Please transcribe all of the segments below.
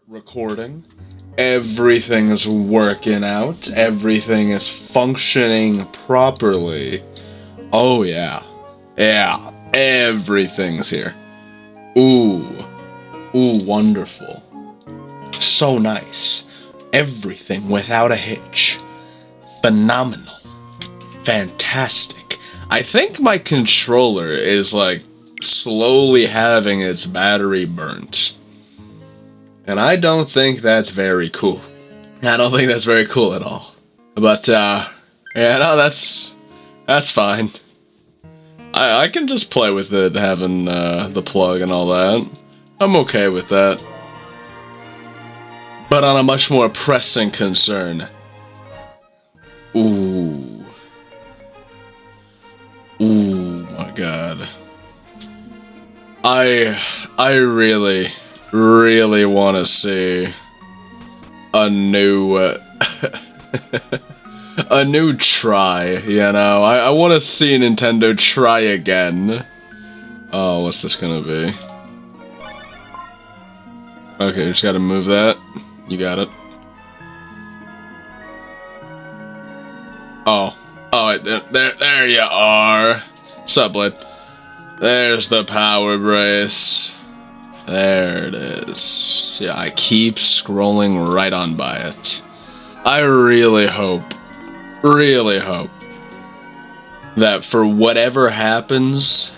recording. Everything is working out. Everything is functioning properly. Oh yeah. Yeah. Everything's here. Ooh. Ooh, wonderful. So nice. Everything without a hitch. Phenomenal. Fantastic. I think my controller is like slowly having its battery burnt. And I don't think that's very cool. I don't think that's very cool at all. But, yeah, no, that's fine. I can just play with it, having, the plug and all that. I'm okay with that. But on a much more pressing concern. Ooh. Ooh, my god. I really want to see a new a new try, you know. I want to see Nintendo try again. Oh, what's this gonna be? Okay, just gotta move that. You got it. Oh, there you are. Sup, Blade? There's the power brace. There it is. Yeah, I keep scrolling right on by it. I really hope that for whatever happens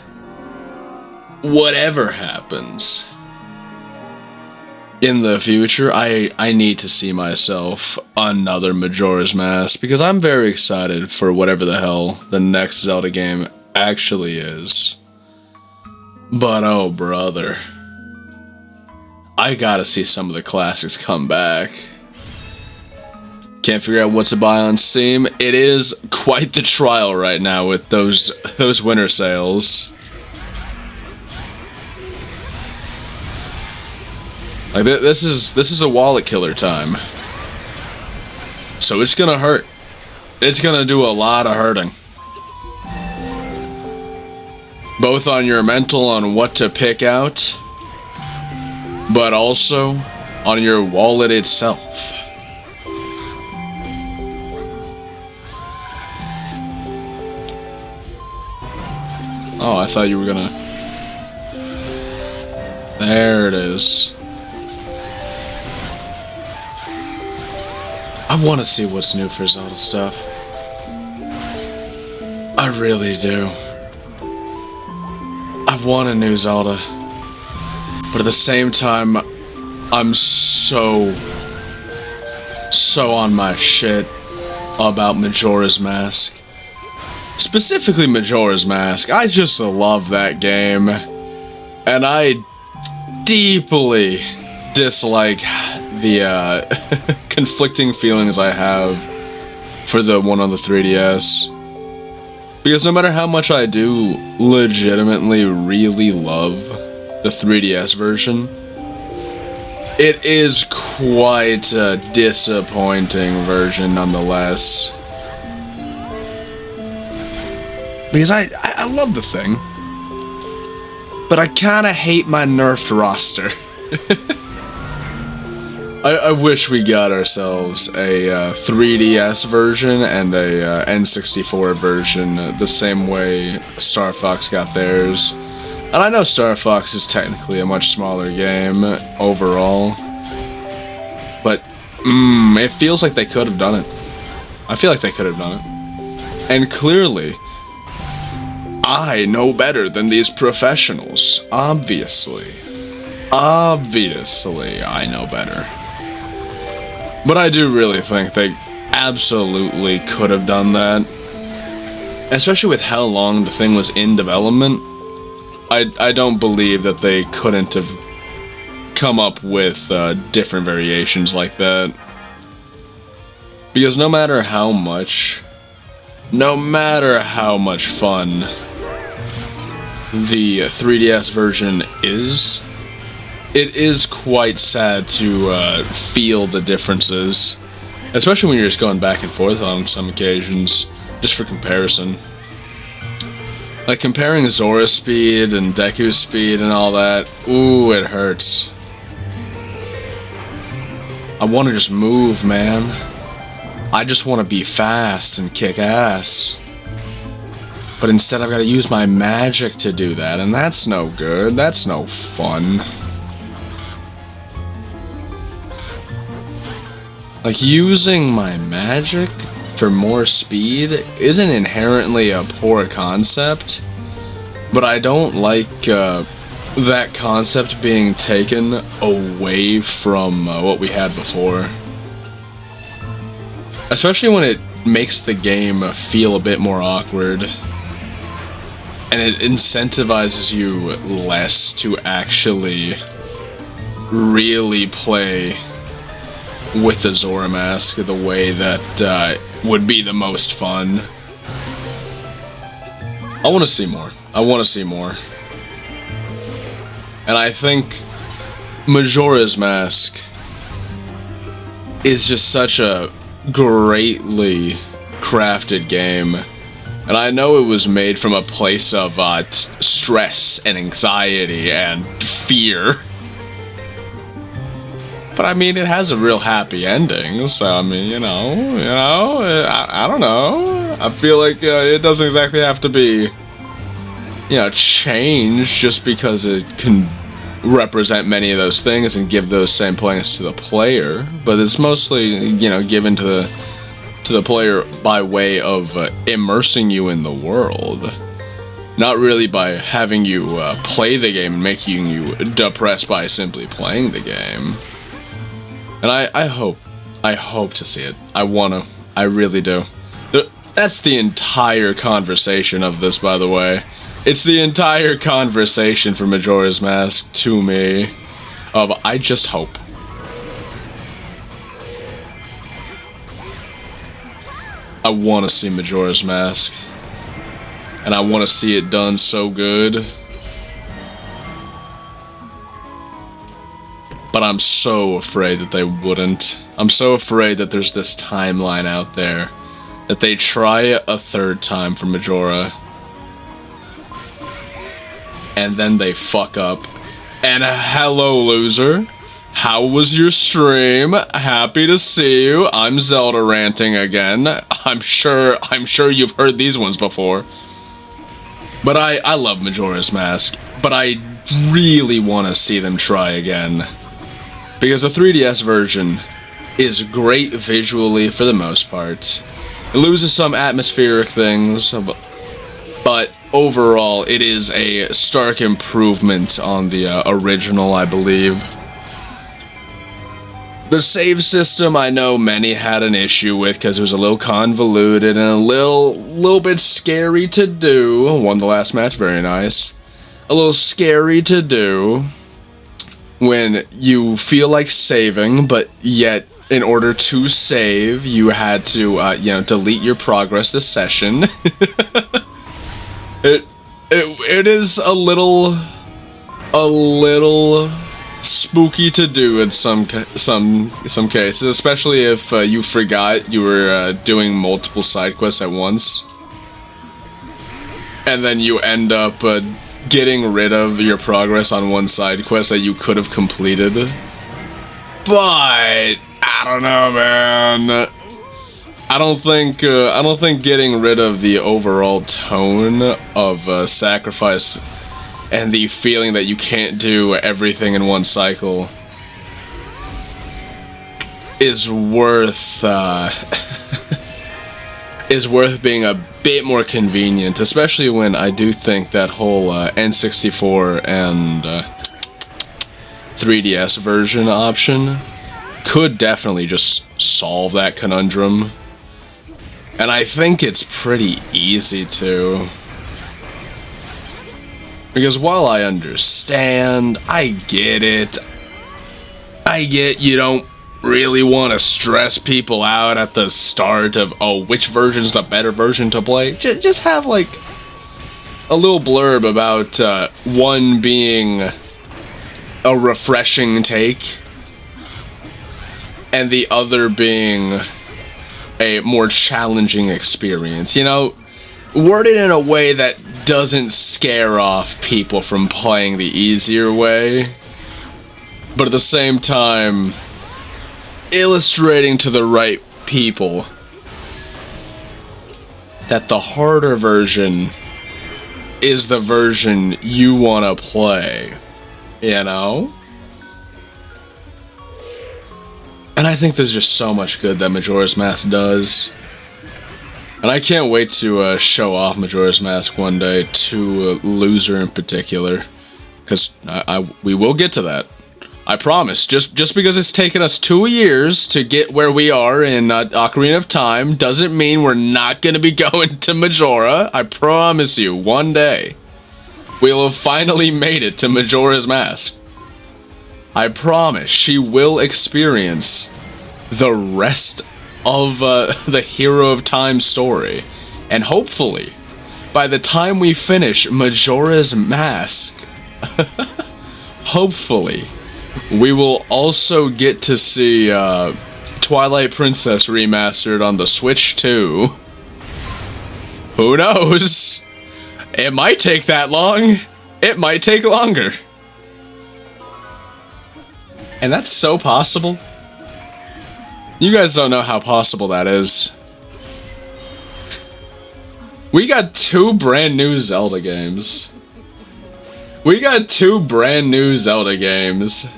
in the future, I need to see myself another Majora's Mask, because I'm very excited for whatever the hell the next Zelda game actually is. But oh brother, I gotta see some of the classics come back. Can't figure out what to buy on Steam. It is quite the trial right now with those winter sales. Like this is a wallet killer time. So it's gonna hurt. It's gonna do a lot of hurting. Both on your mental on what to pick out, but also on your wallet itself. Oh, I thought you were gonna... There it is. I want to see what's new for Zelda stuff. I really do. I want a new Zelda. But at the same time, I'm so on my shit about Majora's Mask. Specifically Majora's Mask. I just love that game. And I deeply dislike the conflicting feelings I have for the one on the 3DS. Because no matter how much I do legitimately really love the 3DS version, it is quite a disappointing version nonetheless. Because I love the thing, but I kinda hate my nerfed roster. I wish we got ourselves a 3DS version and a N64 version the same way Star Fox got theirs. And I know Star Fox is technically a much smaller game overall, but it feels like they could have done it. I feel like they could have done it. And clearly, I know better than these professionals. Obviously, I know better. But I do really think they absolutely could have done that. Especially with how long the thing was in development. I don't believe that they couldn't have come up with different variations like that. Because no matter how much fun the 3DS version is, it is quite sad to feel the differences, especially when you're just going back and forth on some occasions, just for comparison. Like comparing Zora's speed and Deku's speed and all that, ooh, it hurts. I want to just move, man. I just want to be fast and kick ass. But instead I've got to use my magic to do that, and that's no good. That's no fun. Like, using my magic for more speed isn't inherently a poor concept, but I don't like that concept being taken away from what we had before. Especially when it makes the game feel a bit more awkward. And it incentivizes you less to actually really play with the Zora mask the way that would be the most fun. I want to see more. I want to see more. And I think Majora's Mask is just such a greatly crafted game. And I know it was made from a place of stress and anxiety and fear. But I mean, it has a real happy ending, so I mean, I don't know. I feel like it doesn't exactly have to be, changed just because it can represent many of those things and give those same points to the player. But it's mostly, given to the player by way of immersing you in the world. Not really by having you play the game and making you depressed by simply playing the game. And I hope to see it. I really do. That's the entire conversation of this, by the way. It's the entire conversation for Majora's Mask to me of I just hope. I want to see Majora's Mask. And I want to see it done so good. But I'm so afraid that they wouldn't. I'm so afraid that there's this timeline out there that they try a third time for Majora. And then they fuck up. And hello, loser. How was your stream? Happy to see you. I'm Zelda ranting again. I'm sure you've heard these ones before. But I love Majora's Mask. But I really want to see them try again. Because the 3DS version is great visually for the most part. It loses some atmospheric things, but overall it is a stark improvement on the original, I believe. The save system I know many had an issue with because it was a little convoluted and a little bit scary to do. Won the last match, very nice. A little scary to do when you feel like saving, but yet in order to save, you had to delete your progress this session. It is a little spooky to do in some cases, especially if you forgot you were doing multiple side quests at once, and then you end up getting rid of your progress on one side quest that you could have completed. But I don't know, man. I don't think getting rid of the overall tone of sacrifice and the feeling that you can't do everything in one cycle is worth being a bit more convenient, especially when I do think that whole N64 and 3DS version option could definitely just solve that conundrum. And I think it's pretty easy to. Because while I understand, I get it. I get you don't really want to stress people out at the start of, oh, which version's the better version to play. Just have, like, a little blurb about one being a refreshing take and the other being a more challenging experience. Worded in a way that doesn't scare off people from playing the easier way, but at the same time illustrating to the right people that the harder version is the version you want to play, you know? And I think there's just so much good that Majora's Mask does. And I can't wait to show off Majora's Mask one day to Loser in particular. Because we will get to that. I promise. Just because it's taken us 2 years to get where we are in Ocarina of Time doesn't mean we're not going to be going to Majora. I promise you, one day we'll have finally made it to Majora's Mask. I promise she will experience the rest of the Hero of Time story. And hopefully, by the time we finish Majora's Mask, hopefully, we will also get to see Twilight Princess remastered on the Switch too. Who knows? It might take that long. It might take longer. And that's so possible. You guys don't know how possible that is. We got 2 brand new Zelda games. We got 2 brand new Zelda games.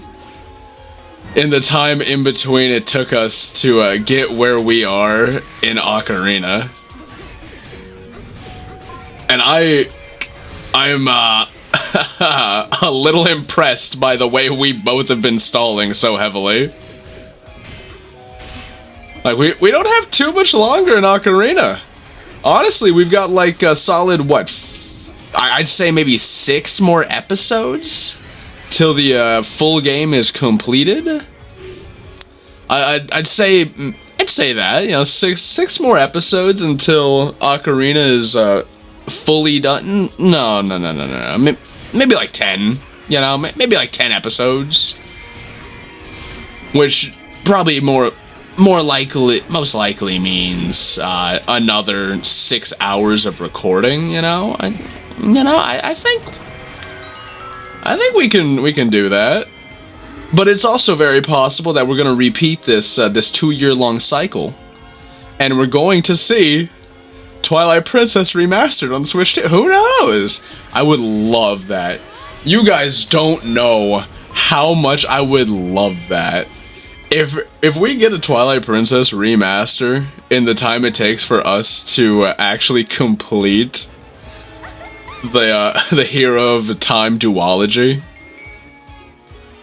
In the time in between it took us to get where we are in Ocarina. And I'm a little impressed by the way we both have been stalling so heavily. Like, we don't have too much longer in Ocarina. Honestly, we've got like a solid, what, I'd say maybe 6 more episodes till the full game is completed. I'd say that, you know, six more episodes until Ocarina is fully done. No. Maybe like 10. You know, maybe like 10 episodes, which probably most likely means another 6 hours of recording. You know, I think we can do that. But it's also very possible that we're going to repeat this 2-year-long cycle, and we're going to see Twilight Princess remastered on the Switch too. Who knows? I would love that. You guys don't know how much I would love that. If we get a Twilight Princess remaster in the time it takes for us to actually complete the Hero of Time duology,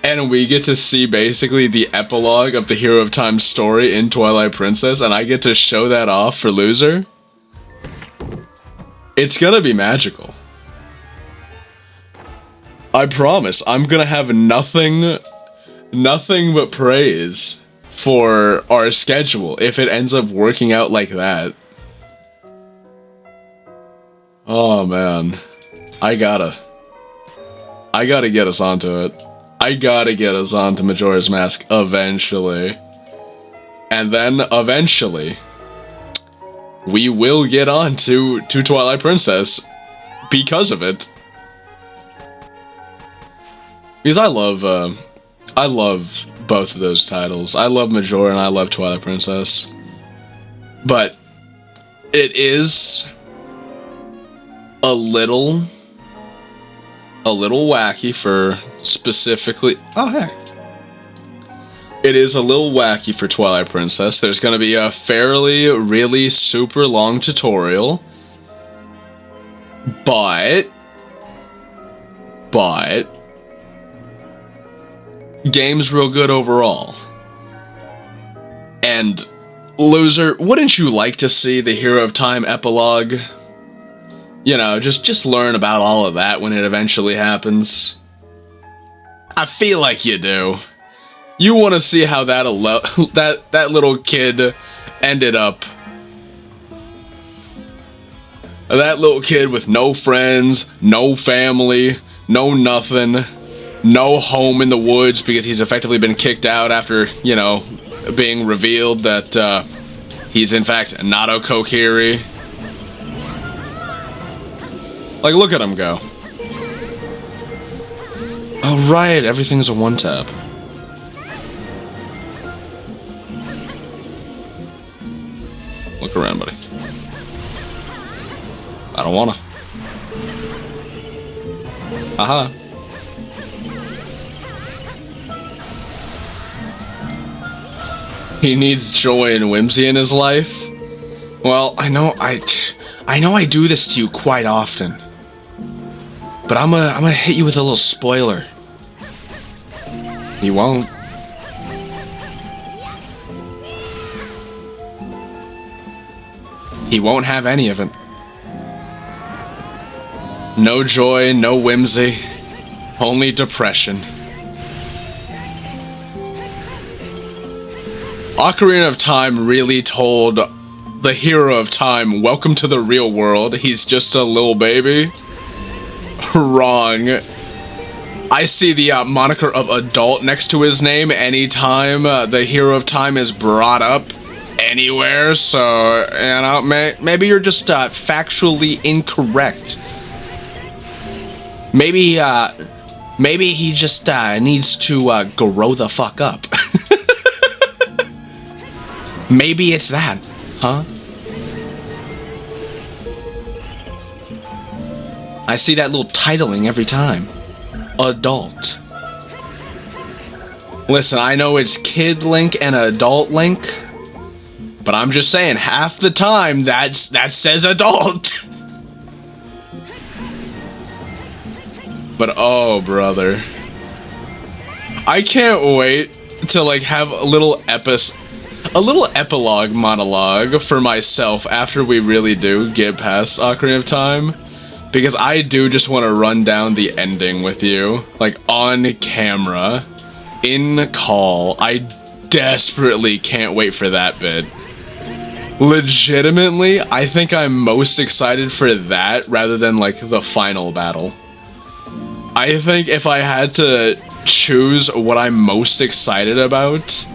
and we get to see basically the epilogue of the Hero of Time story in Twilight Princess, and I get to show that off for Loser, it's gonna be magical. I promise, I'm gonna have nothing but praise for our schedule if it ends up working out like that. Oh man, I gotta get us onto it. I gotta get us onto Majora's Mask eventually. And then eventually we will get on to Twilight Princess because of it. Because I love both of those titles. I love Majora and I love Twilight Princess. But it is a little wacky for specifically... Oh, hey. It is a little wacky for Twilight Princess. There's going to be a really super long tutorial. But... game's real good overall. And, Loser, wouldn't you like to see the Hero of Time epilogue? You know, just learn about all of that when it eventually happens. I feel like you do. You want to see how that little kid ended up. That little kid with no friends, no family, no nothing, no home in the woods because he's effectively been kicked out after, you know, being revealed that he's in fact not a Kokiri. Like, look at him go. Oh, right, everything's a one-tap. Look around, buddy. I don't wanna. Aha. He needs joy and whimsy in his life. Well, I know I do this to you quite often. But I'm gonna hit you with a little spoiler. He won't. He won't have any of it. No joy, no whimsy, only depression. Ocarina of Time really told the hero of time, welcome to the real world. He's just a little baby. Wrong. I see the moniker of adult next to his name anytime the hero of time is brought up anywhere, so, you know, maybe you're just factually incorrect. Maybe he just needs to grow the fuck up. Maybe it's that, huh? I see that little titling every time. Adult. Listen, I know it's Kid Link and Adult Link, but I'm just saying, half the time that says adult. But oh, brother, I can't wait to like have a little epilogue monologue for myself after we really do get past Ocarina of Time, because I do just want to run down the ending with you, like on camera, in call. I desperately can't wait for that bit. Legitimately, I think I'm most excited for that rather than like the final battle. I think if I had to choose what I'm most excited about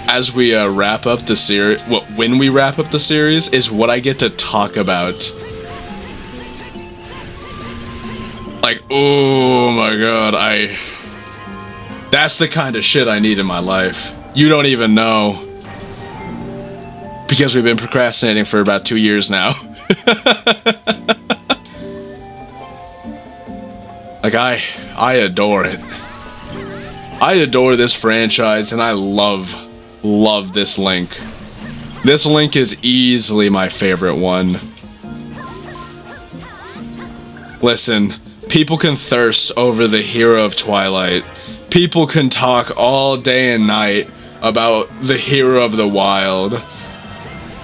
as we wrap up the series, when we wrap up the series, is what I get to talk about. Like, oh my god, that's the kind of shit I need in my life. You don't even know. Because we've been procrastinating for about 2 years now. Like, I adore it. I adore this franchise, and I love this Link. This Link is easily my favorite one. Listen, people can thirst over the hero of Twilight. People can talk all day and night about the hero of the wild.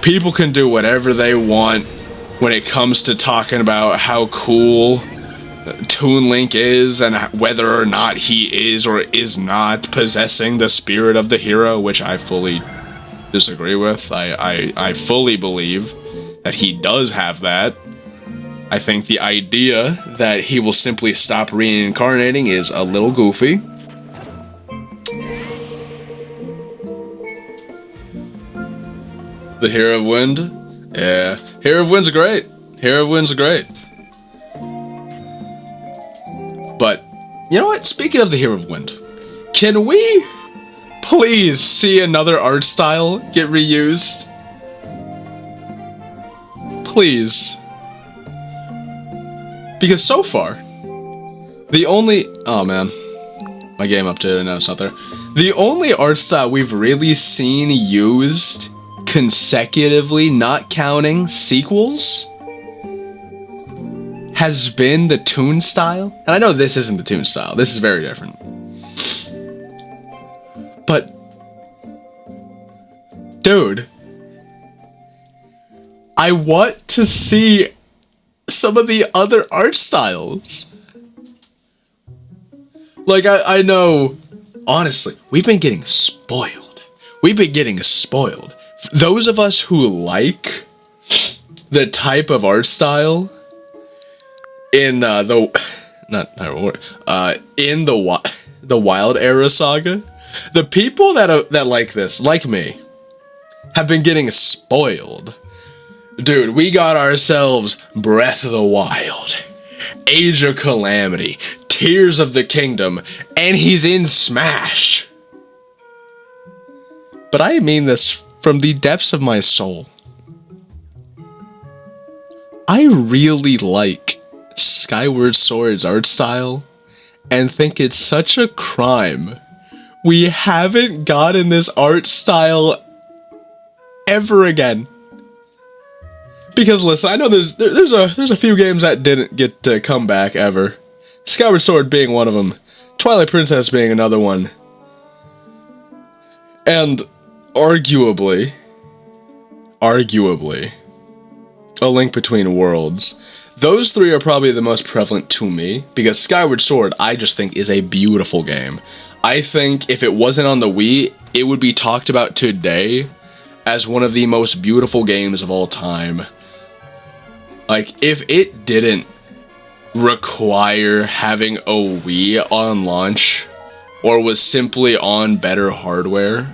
People can do whatever they want when it comes to talking about how cool Toon Link is and whether or not he is or is not possessing the spirit of the hero, which I fully disagree with. I fully believe that he does have that. I think the idea that he will simply stop reincarnating is a little goofy. The Hero of Wind? Yeah. Hero of Wind's great. Hero of Wind's great. But, you know what? Speaking of the Hero of Wind, can we please see another art style get reused? Please. Because so far, the only... Oh man. My game updated, now it's not there. The only art style we've really seen used consecutively, not counting sequels, has been the Toon style. And I know this isn't the Toon style. This is very different. But, dude, I want to see some of the other art styles. Like, I know, honestly, we've been getting spoiled. We've been getting spoiled. Those of us who like the type of art style in the Wild Era saga, the people that like this, like me, have been getting spoiled. Dude, we got ourselves Breath of the Wild, Age of Calamity, Tears of the Kingdom, and he's in Smash. But I mean this from the depths of my soul. I really like Skyward Sword's art style and think it's such a crime we haven't gotten this art style ever again. Because listen, I know there's a few games that didn't get to come back ever. Skyward Sword being one of them. Twilight Princess being another one. And arguably, A Link Between Worlds. Those three are probably the most prevalent to me, because Skyward Sword, I just think, is a beautiful game. I think if it wasn't on the Wii, it would be talked about today as one of the most beautiful games of all time. Like, if it didn't require having a Wii on launch, or was simply on better hardware,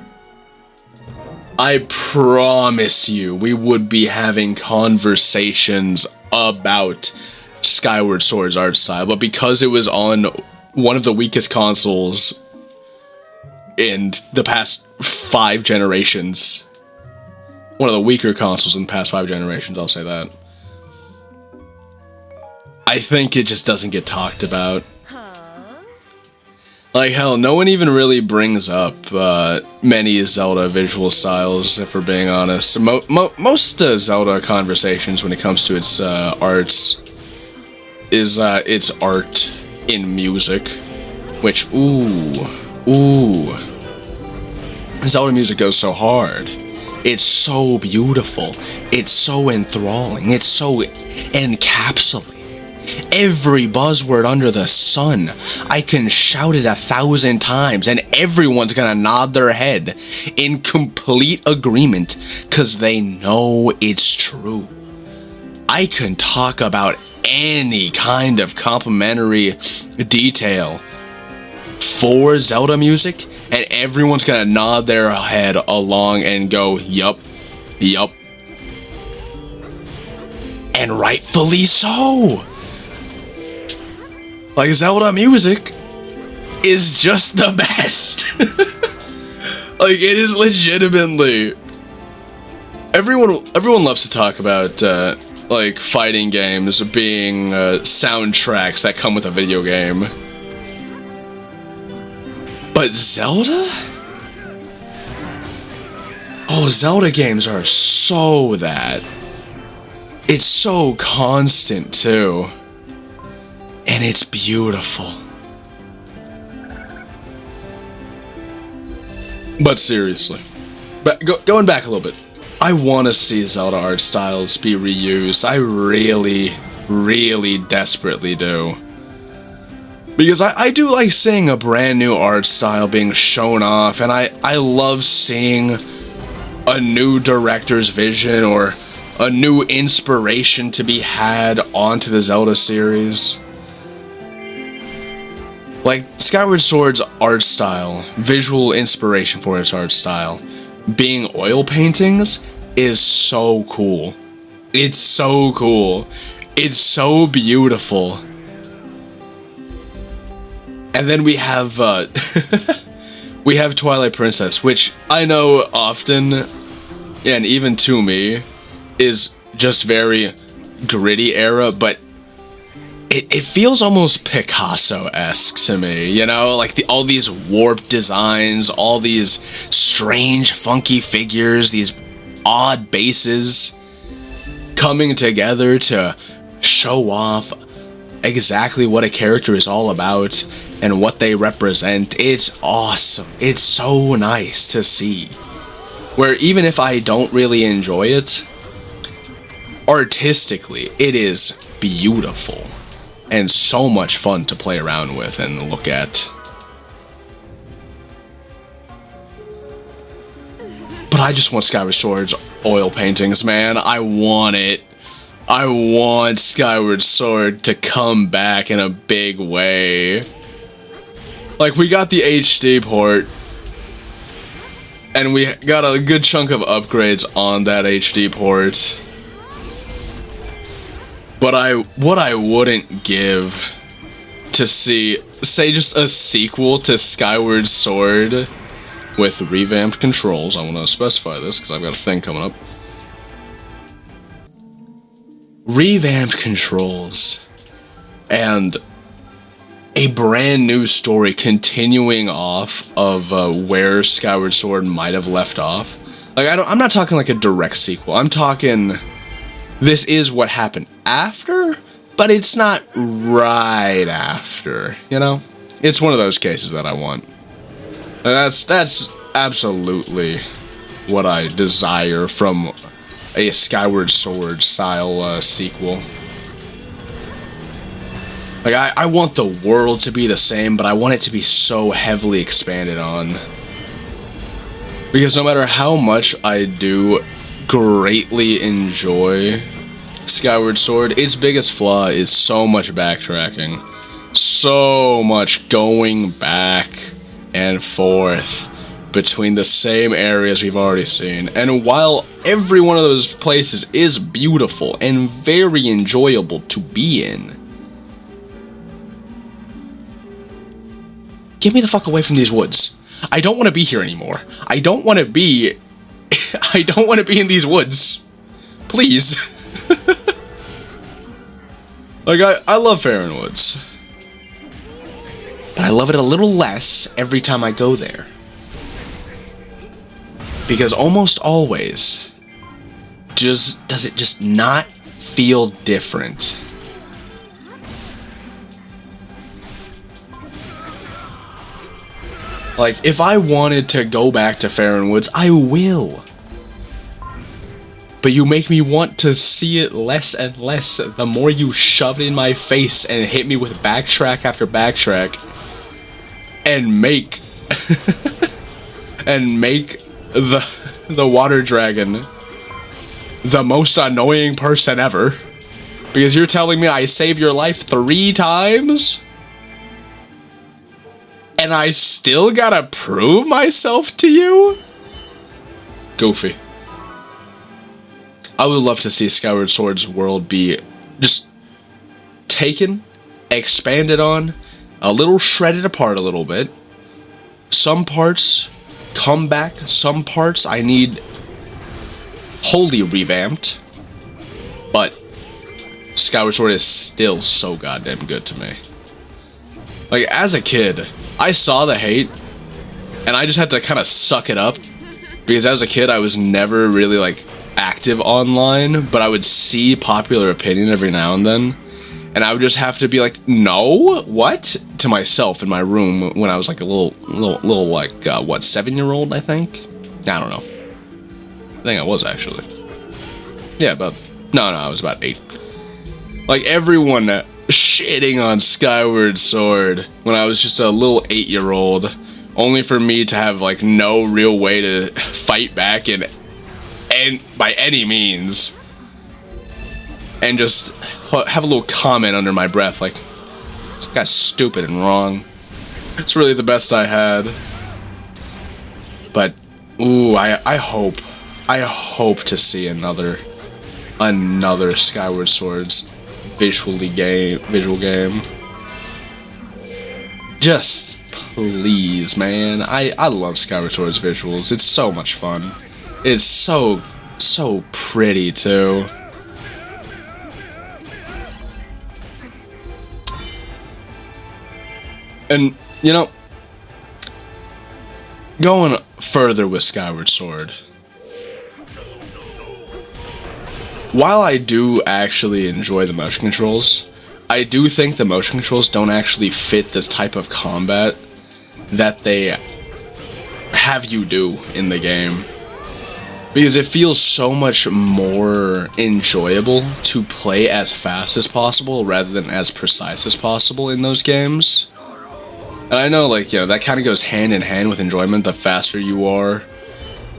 I promise you we would be having conversations about Skyward Sword's art style, but because it was on one of the weakest consoles in the past 5 generations, one of the weaker consoles in the past 5 generations, I'll say that, I think it just doesn't get talked about. Like, hell, no one even really brings up many Zelda visual styles, if we're being honest. Most Zelda conversations when it comes to its arts is its art in music, which, ooh, Zelda music goes so hard. It's so beautiful. It's so enthralling. It's so encapsulating. Every buzzword under the sun. I can shout it 1,000 times and everyone's gonna nod their head in complete agreement because they know it's true. I can talk about any kind of complimentary detail for Zelda music and everyone's gonna nod their head along and go, yup. And rightfully so. Like, Zelda music is just the best. Like, it is legitimately. Everyone loves to talk about like fighting games being soundtracks that come with a video game. But Zelda? Oh, Zelda games are so that. It's so constant too. And it's beautiful. But seriously, going back a little bit, I want to see Zelda art styles be reused. I really desperately do. Because I do like seeing a brand new art style being shown off, and I love seeing a new director's vision or a new inspiration to be had onto the Zelda series. Like, Skyward Sword's art style, visual inspiration for its art style, being oil paintings is so cool. It's so cool. It's so beautiful. And then we have, we have Twilight Princess, which I know often, and even to me, is just very gritty era, but it feels almost Picasso-esque to me, you know? Like, all these warped designs, all these strange, funky figures, these odd bases coming together to show off exactly what a character is all about and what they represent. It's awesome. It's so nice to see. Where even if I don't really enjoy it, artistically, it is beautiful. And so much fun to play around with and look at. But I just want Skyward Sword's oil paintings, man. I want it. I want Skyward Sword to come back in a big way. Like, we got the HD port. And we got a good chunk of upgrades on that HD port. But what I wouldn't give to see, say, just a sequel to Skyward Sword with revamped controls. I want to specify this because I've got a thing coming up. revamped controls and a brand new story continuing off of where Skyward Sword might have left off. Like, I'm not talking like a direct sequel. I'm talking this is what happened after, but it's not right after, you know? It's one of those cases that I want. And that's absolutely what I desire from a Skyward Sword style sequel. Like, I want the world to be the same, but I want it to be so heavily expanded on. Because no matter how much I do greatly enjoy Skyward Sword, its biggest flaw is so much backtracking. So much going back and forth between the same areas we've already seen. And while every one of those places is beautiful and very enjoyable to be in, get me the fuck away from these woods. I don't want to be here anymore. I don't want to be in these woods. Please. Like, I love Faron Woods. But I love it a little less every time I go there. Because almost always, does it just not feel different. Like, if I wanted to go back to Faron Woods, I will. But you make me want to see it less and less the more you shove it in my face and hit me with backtrack after backtrack. And make... and make the water dragon the most annoying person ever. Because you're telling me I saved your life 3 times? And I still gotta prove myself to you? Goofy. I would love to see Skyward Sword's world be just taken, expanded on, a little shredded apart a little bit. Some parts come back, some parts I need wholly revamped. But Skyward Sword is still so goddamn good to me. Like, as a kid, I saw the hate, and I just had to kind of suck it up, because as a kid, I was never really, like, active online, but I would see popular opinion every now and then, and I would just have to be like, no? What? To myself in my room when I was, like, a little like, what, 7-year-old, I think? I don't know. I think I was, actually. Yeah, but, no, I was about 8. Like, everyone shitting on Skyward Sword when I was just a little 8-year-old, only for me to have like no real way to fight back and by any means, and just have a little comment under my breath like, this guy's stupid and wrong. It's really the best I had. But ooh, I hope to see another Skyward Swords visual game. Just please, man. I love Skyward Sword's visuals. It's so much fun. It's so pretty too. And you know, going further with Skyward Sword, while I do actually enjoy the motion controls, I do think the motion controls don't actually fit this type of combat that they have you do in the game. Because it feels so much more enjoyable to play as fast as possible rather than as precise as possible in those games. And I know, like, you know, that kind of goes hand in hand with enjoyment. The faster you are,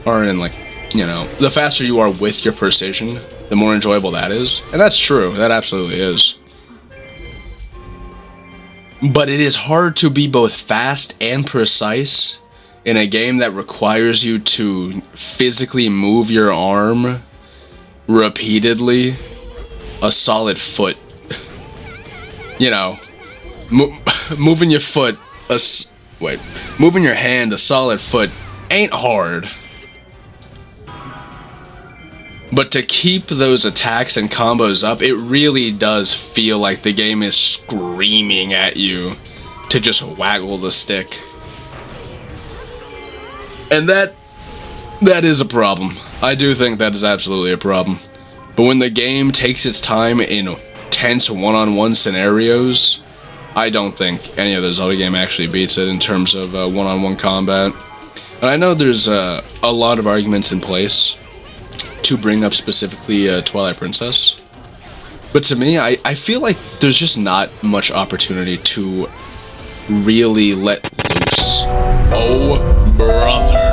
or in, like, you know, the faster you are with your precision, the more enjoyable that is. And that's true. That absolutely is. But it is hard to be both fast and precise in a game that requires you to physically move your arm repeatedly a solid foot. You know, moving your foot, moving your hand a solid foot ain't hard. But to keep those attacks and combos up, it really does feel like the game is screaming at you to just waggle the stick. And that is a problem. I do think that is absolutely a problem. But when the game takes its time in tense one-on-one scenarios, I don't think any other Zelda game actually beats it in terms of one-on-one combat. And I know there's a lot of arguments in place to bring up specifically Twilight Princess. But to me, I feel like there's just not much opportunity to really let loose. Oh, brother.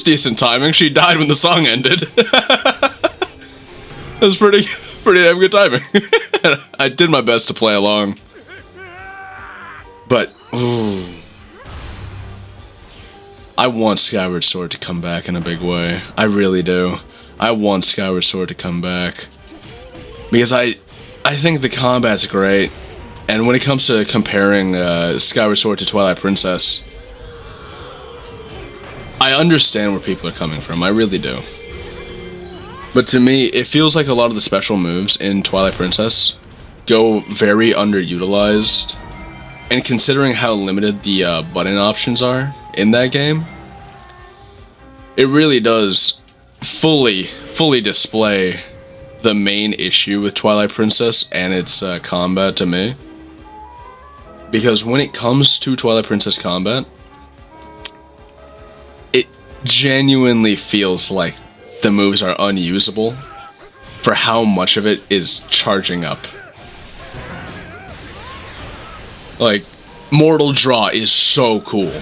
Decent timing. She died when the song ended. That was pretty damn good timing. I did my best to play along. But, ooh. I want Skyward Sword to come back in a big way. I really do. I want Skyward Sword to come back. Because I think the combat's great. And when it comes to comparing Skyward Sword to Twilight Princess, I understand where people are coming from, I really do. But to me, it feels like a lot of the special moves in Twilight Princess go very underutilized. And considering how limited the button options are in that game, it really does fully display the main issue with Twilight Princess and its combat to me. Because when it comes to Twilight Princess combat, genuinely feels like the moves are unusable for how much of it is charging up. Like, Mortal Draw is so cool.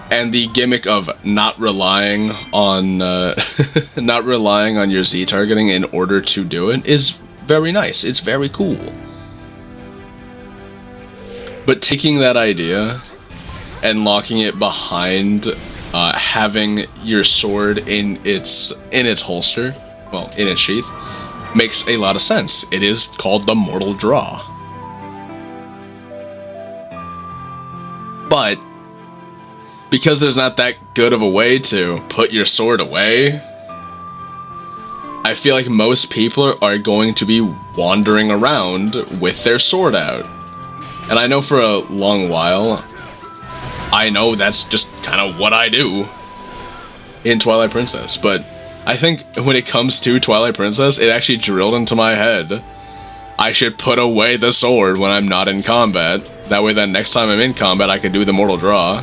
And the gimmick of not relying on not relying on your Z targeting in order to do it is very nice. It's very cool. But taking that idea and locking it behind having your sword in its holster, well, in its sheath, makes a lot of sense. It is called the Mortal Draw. But because there's not that good of a way to put your sword away, I feel like most people are going to be wandering around with their sword out. And I know for a long while, I know that's just kind of what I do in Twilight Princess, but I think when it comes to Twilight Princess, it actually drilled into my head I should put away the sword when I'm not in combat. That way then next time I'm in combat, I could do the Mortal Draw.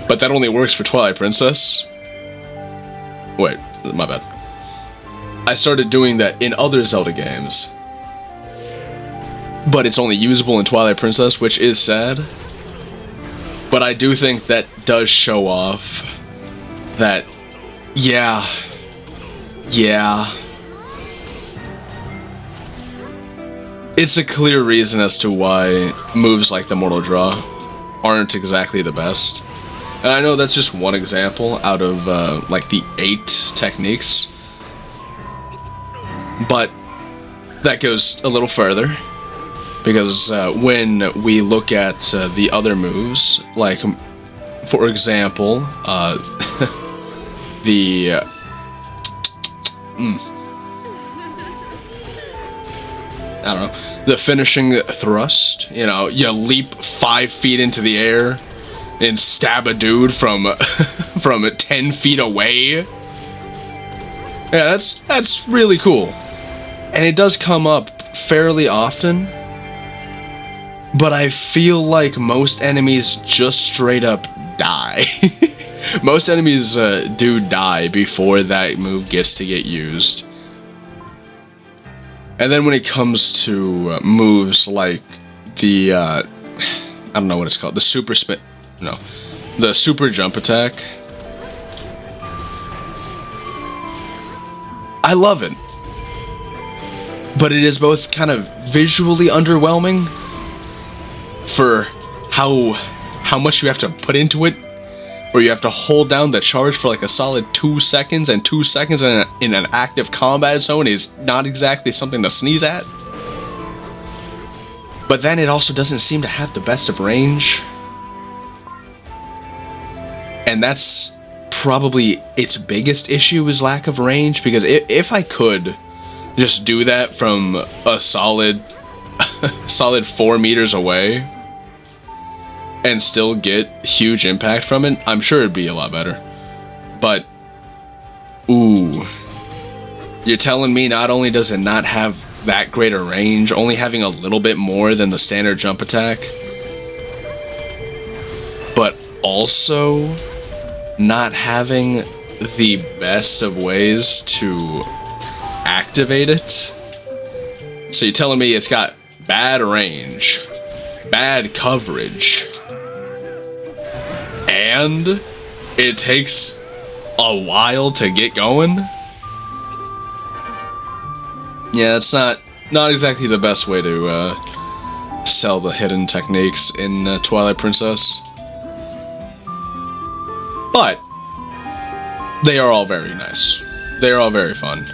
But that only works for Twilight Princess. Wait, my bad. I started doing that in other Zelda games. But it's only usable in Twilight Princess, which is sad. But I do think that does show off that, yeah. It's a clear reason as to why moves like the Mortal Draw aren't exactly the best. And I know that's just one example out of, like, the 8 techniques. But that goes a little further. Because when we look at the other moves, like, for example, the... I don't know, the finishing thrust, you know, you leap 5 feet into the air and stab a dude from from 10 feet away. Yeah, that's really cool. And it does come up fairly often. But I feel like most enemies just straight up die. Most enemies do die before that move gets to get used. And then when it comes to moves like the, I don't know what it's called, the super spin, no, the super jump attack. I love it. But it is both kind of visually underwhelming for how much you have to put into it, where you have to hold down the charge for like a solid 2 seconds, and 2 seconds in an active combat zone is not exactly something to sneeze at. But then it also doesn't seem to have the best of range. And that's probably its biggest issue, is lack of range, because if I could just do that from a solid 4 meters away and still get huge impact from it, I'm sure it'd be a lot better. But, ooh, you're telling me not only does it not have that great a range, only having a little bit more than the standard jump attack, but also not having the best of ways to activate it. So you're telling me it's got bad range, bad coverage, and it takes a while to get going? Yeah, it's not exactly the best way to sell the hidden techniques in Twilight Princess. But they are all very nice. They are all very fun.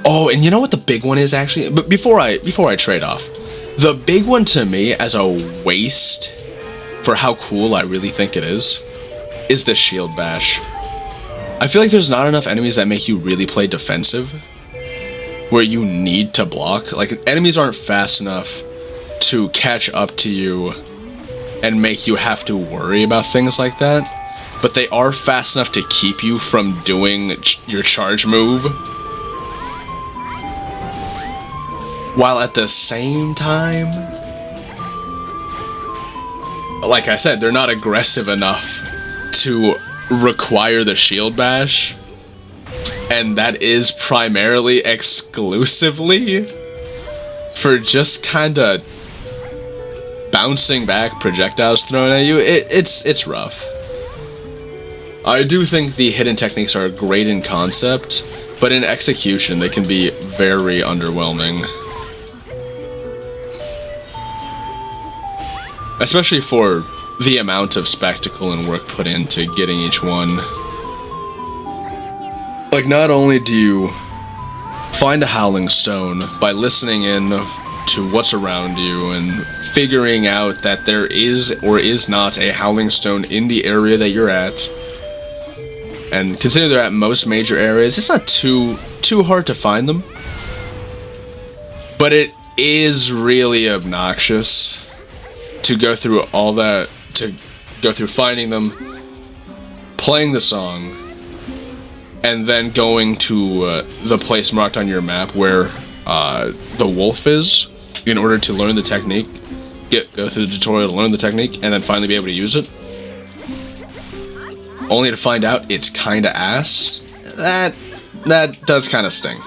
Oh, and you know what the big one is actually? But before I trade off, the big one to me as a waste for how cool I really think it is the shield bash. I feel like there's not enough enemies that make you really play defensive, where you need to block. Like, enemies aren't fast enough to catch up to you and make you have to worry about things like that, but they are fast enough to keep you from doing your charge move, while at the same time, like I said, they're not aggressive enough to require the shield bash. And that is primarily exclusively for just kind of bouncing back projectiles thrown at you. It's rough. I do think the hidden techniques are great in concept, but in execution they can be very underwhelming. Especially for the amount of spectacle and work put into getting each one. Like, not only do you find a Howling Stone by listening in to what's around you and figuring out that there is or is not a Howling Stone in the area that you're at, and consider they're at most major areas, it's not too hard to find them. But it is really obnoxious to go through all that, to go through finding them, playing the song, and then going to the place marked on your map where the wolf is, in order to learn the technique, go through the tutorial to learn the technique, and then finally be able to use it. Only to find out it's kinda ass. That does kinda sting.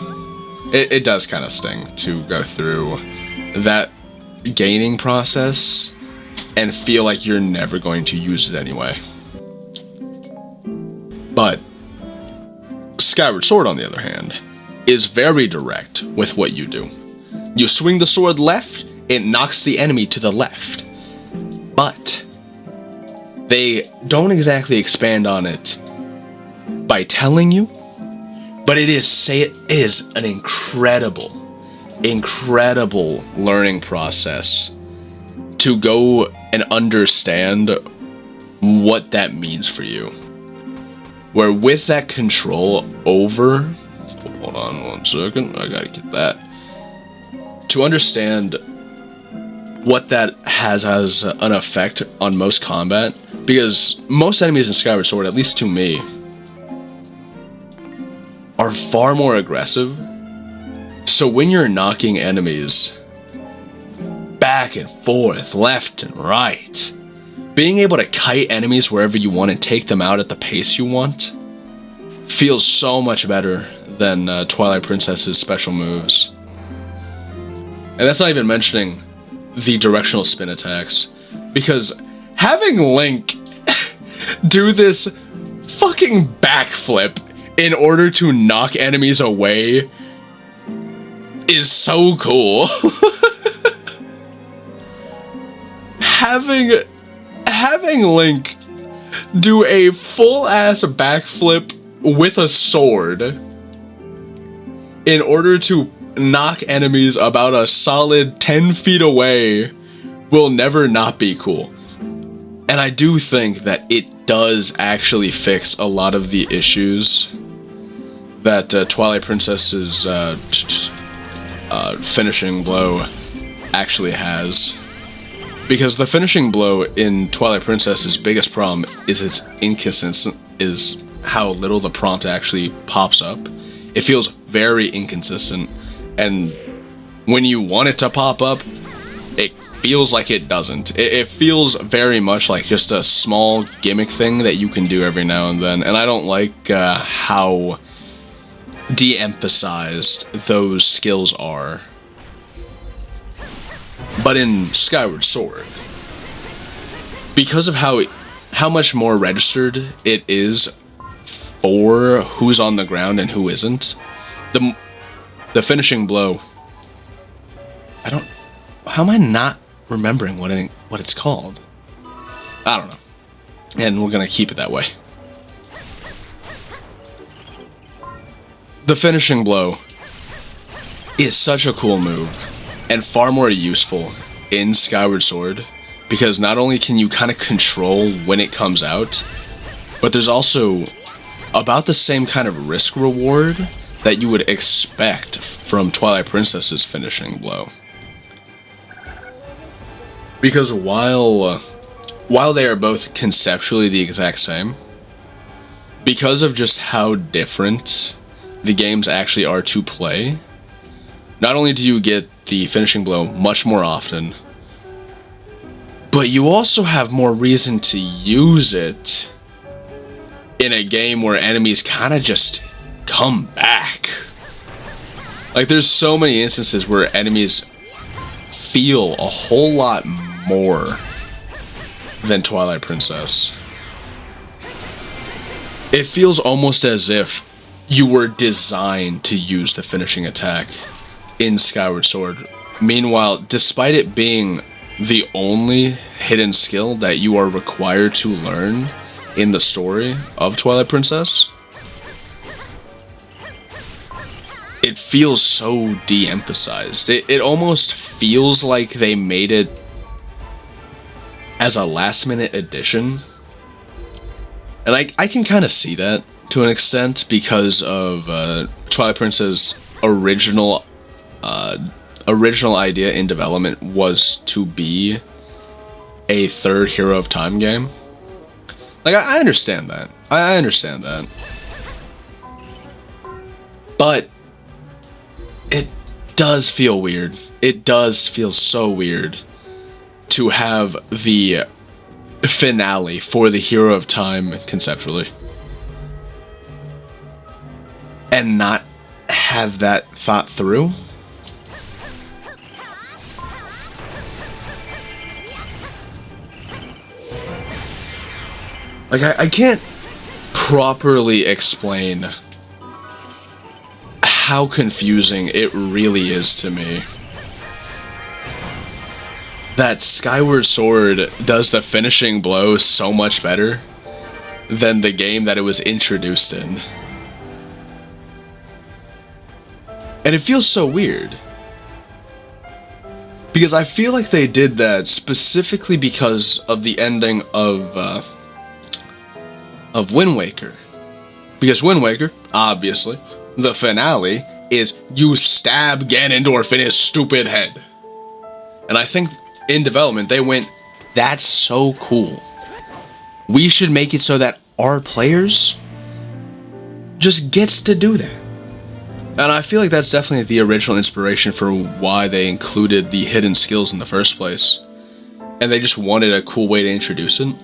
It does kinda sting to go through that gaining process and feel like you're never going to use it anyway. But Skyward Sword, on the other hand, is very direct with what you do. You swing the sword left, it knocks the enemy to the left. But they don't exactly expand on it by telling you, but it is an incredible learning process to go and understand what that means for you. Where with that control over, hold on 1 second, I gotta get that, to understand what that has as an effect on most combat, because most enemies in Skyward Sword, at least to me, are far more aggressive. So when you're knocking enemies back and forth, left and right, being able to kite enemies wherever you want and take them out at the pace you want feels so much better than Twilight Princess's special moves. And that's not even mentioning the directional spin attacks, because having Link do this fucking backflip in order to knock enemies away is so cool. having Link do a full-ass backflip with a sword in order to knock enemies about a solid 10 feet away will never not be cool. And I do think that it does actually fix a lot of the issues that Twilight Princess's finishing blow actually has. Because the finishing blow in Twilight Princess's biggest problem is its inconsistent, is how little the prompt actually pops up. It feels very inconsistent, and when you want it to pop up, it feels like it doesn't. It feels very much like just a small gimmick thing that you can do every now and then, and I don't like how de-emphasized those skills are. But in Skyward Sword, because of how much more registered it is for who's on the ground and who isn't, the finishing blow, how am I not remembering what it's called? I don't know. And we're gonna keep it that way. The finishing blow is such a cool move and far more useful in Skyward Sword, because not only can you kind of control when it comes out, but there's also about the same kind of risk reward that you would expect from Twilight Princess's finishing blow. Because while they are both conceptually the exact same, because of just how different the games actually are to play, not only do you get the finishing blow much more often, but you also have more reason to use it in a game where enemies kind of just come back. Like, there's so many instances where enemies feel a whole lot more than Twilight Princess. It feels almost as if you were designed to use the finishing attack in Skyward Sword. Meanwhile, despite it being the only hidden skill that you are required to learn in the story of Twilight Princess, it feels so de-emphasized. It almost feels like they made it as a last-minute addition. And I can kind of see that to an extent because of Twilight Princess's original idea in development was to be a third Hero of Time game. Like, I understand that. I understand that. But it does feel weird. It does feel so weird to have the finale for the Hero of Time conceptually and not have that thought through. Like, I can't properly explain how confusing it really is to me that Skyward Sword does the finishing blow so much better than the game that it was introduced in. And it feels so weird, because I feel like they did that specifically because of the ending of Wind Waker. Because Wind Waker, obviously, the finale is you stab Ganondorf in his stupid head. And I think in development they went, that's so cool. We should make it so that our players just gets to do that. And I feel like that's definitely the original inspiration for why they included the hidden skills in the first place. And they just wanted a cool way to introduce it.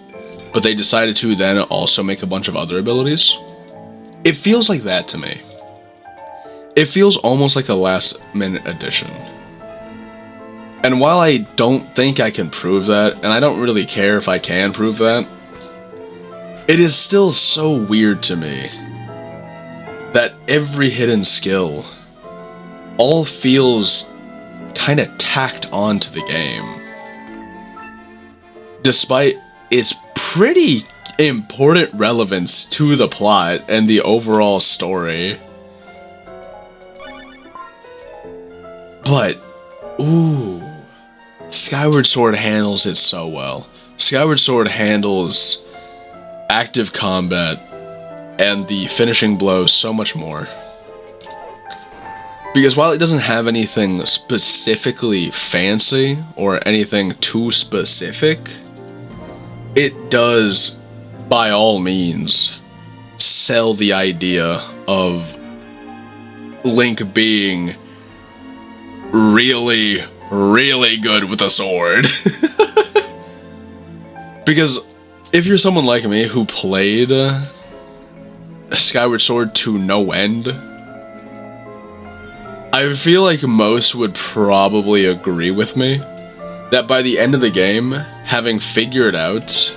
But they decided to then also make a bunch of other abilities. It feels like that to me. It feels almost like a last-minute addition. And while I don't think I can prove that, and I don't really care if I can prove that, it is still so weird to me every hidden skill all feels kind of tacked onto the game, despite its pretty important relevance to the plot and the overall story. But, ooh, Skyward Sword handles it so well. Skyward Sword handles active combat and the finishing blow so much more. Because while it doesn't have anything specifically fancy or anything too specific, it does, by all means, sell the idea of Link being really, really good with a sword. Because if you're someone like me who played Skyward Sword to no end, I feel like most would probably agree with me that by the end of the game, having figured out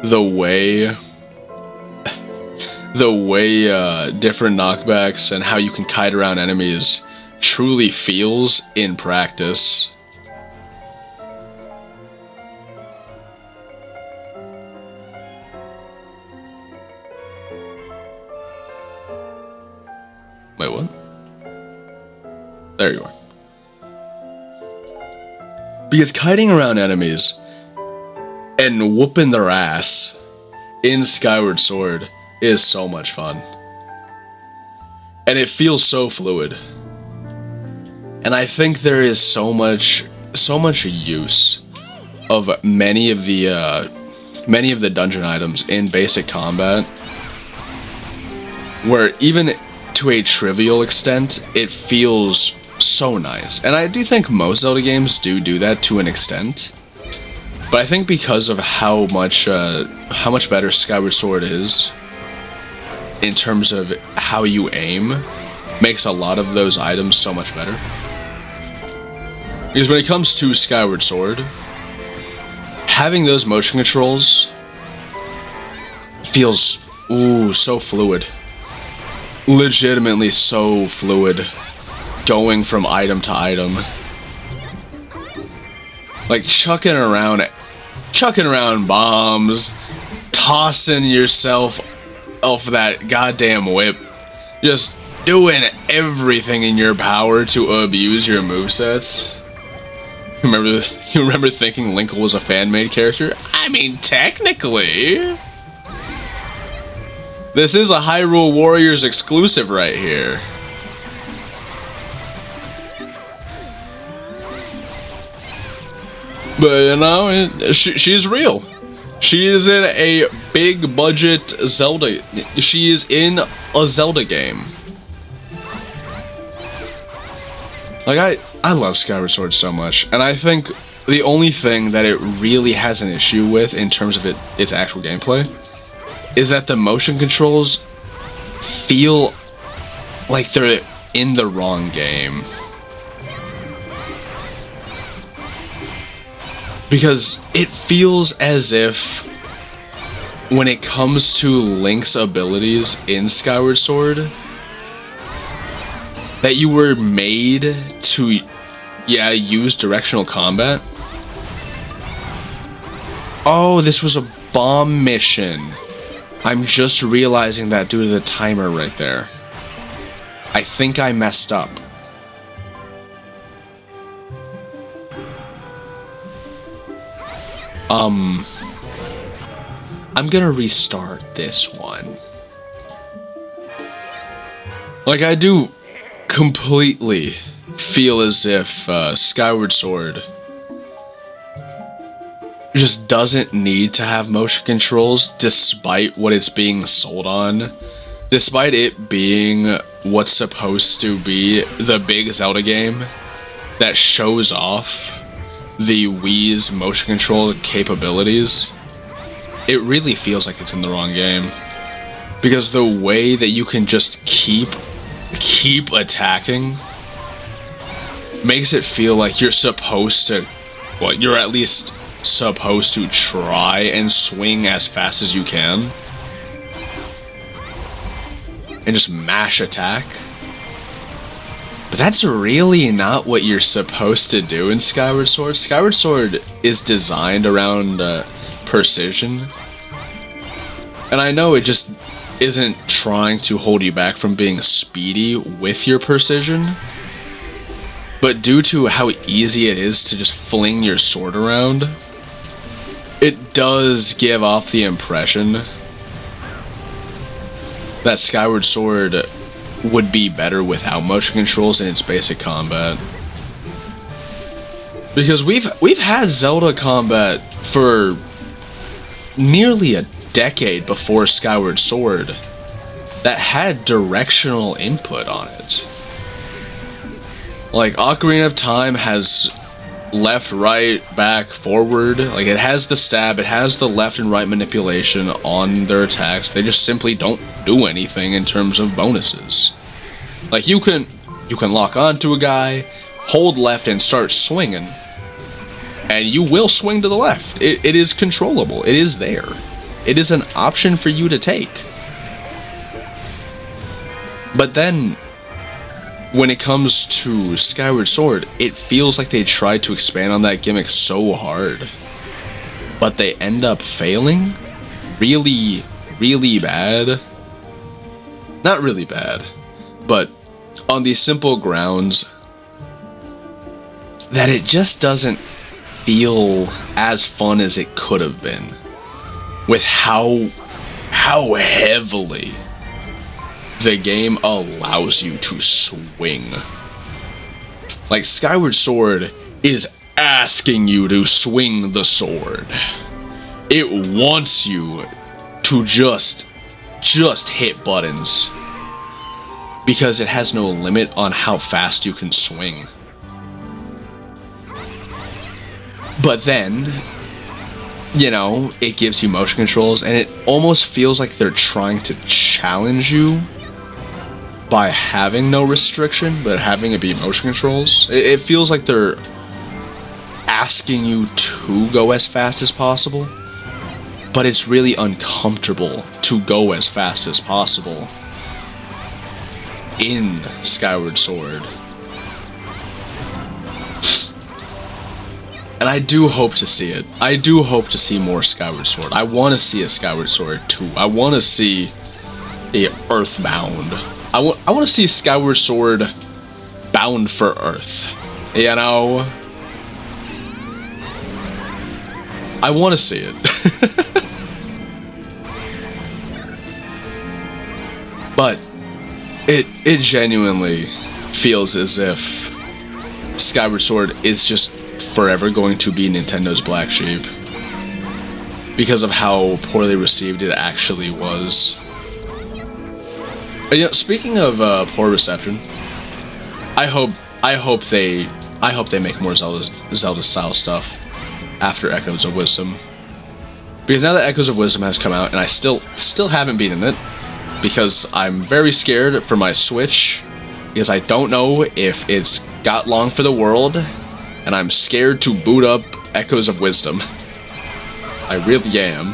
the way different knockbacks and how you can kite around enemies truly feels in practice. Wait, what? There you are. Because kiting around enemies and whooping their ass in Skyward Sword is so much fun. And it feels so fluid. And I think there is so much use of many of the dungeon items in basic combat, where even to a trivial extent, it feels so nice. And I do think most Zelda games do that to an extent. But I think because of how much better Skyward Sword is in terms of how you aim, makes a lot of those items so much better. Because when it comes to Skyward Sword, having those motion controls feels, ooh, so fluid. Legitimately so fluid. Going from item to item. Like chucking around bombs, tossing yourself off that goddamn whip, just doing everything in your power to abuse your movesets. You remember thinking Link was a fan-made character? I mean, technically. This is a Hyrule Warriors exclusive right here. But, you know, she's real. She is in a big budget Zelda. She is in a Zelda game. Like, I love Skyward Sword so much. And I think the only thing that it really has an issue with in terms of its actual gameplay is that the motion controls feel like they're in the wrong game. Because it feels as if when it comes to Link's abilities in Skyward Sword, that you were made to, yeah, use directional combat. Oh, this was a bomb mission. I'm just realizing that due to the timer right there. I think I messed up. I'm gonna restart this one. Like, I do completely feel as if Skyward Sword just doesn't need to have motion controls, despite what it's being sold on. Despite it being what's supposed to be the big Zelda game that shows off the Wii's motion control capabilities, it really feels like it's in the wrong game. Because the way that you can just keep attacking makes it feel like you're supposed to, well, you're at least supposed to try and swing as fast as you can. and just mash attack. But that's really not what you're supposed to do in Skyward Sword. Skyward Sword is designed around precision. And I know it just isn't trying to hold you back from being speedy with your precision. But due to how easy it is to just fling your sword around, it does give off the impression that Skyward Sword would be better without motion controls in its basic combat. Because we've had Zelda combat for nearly a decade before Skyward Sword that had directional input on it. Like, Ocarina of Time has left, right, back, forward. Like, it has the stab, it has the left and right manipulation on their attacks. They just simply don't do anything in terms of bonuses. Like, you can lock onto a guy, hold left and start swinging, and you will swing to the left. It is controllable. It is there. It is an option for you to take. But then, when it comes to Skyward Sword, it feels like they tried to expand on that gimmick so hard, but they end up failing really, really bad. Not really bad, but on the simple grounds that it just doesn't feel as fun as it could have been, with how heavily the game allows you to swing. Like, Skyward Sword is asking you to swing the sword. It wants you to just hit buttons, because it has no limit on how fast you can swing. But then, you know, it gives you motion controls, and it almost feels like they're trying to challenge you by having no restriction, but having it be motion controls. It feels like they're asking you to go as fast as possible, but it's really uncomfortable to go as fast as possible in Skyward Sword. And I do hope to see it. I do hope to see more Skyward Sword. I want to see a Skyward Sword 2. I want to see a Earthbound. I want to see Skyward Sword bound for Earth. You know? I want to see it. But it genuinely feels as if Skyward Sword is just forever going to be Nintendo's black sheep because of how poorly received it actually was. And, you know, speaking of poor reception, I hope they make more Zelda style stuff after Echoes of Wisdom, because now that Echoes of Wisdom has come out and I still haven't beaten it because I'm very scared for my Switch, because I don't know if it's got long for the world, and I'm scared to boot up Echoes of Wisdom. I really am.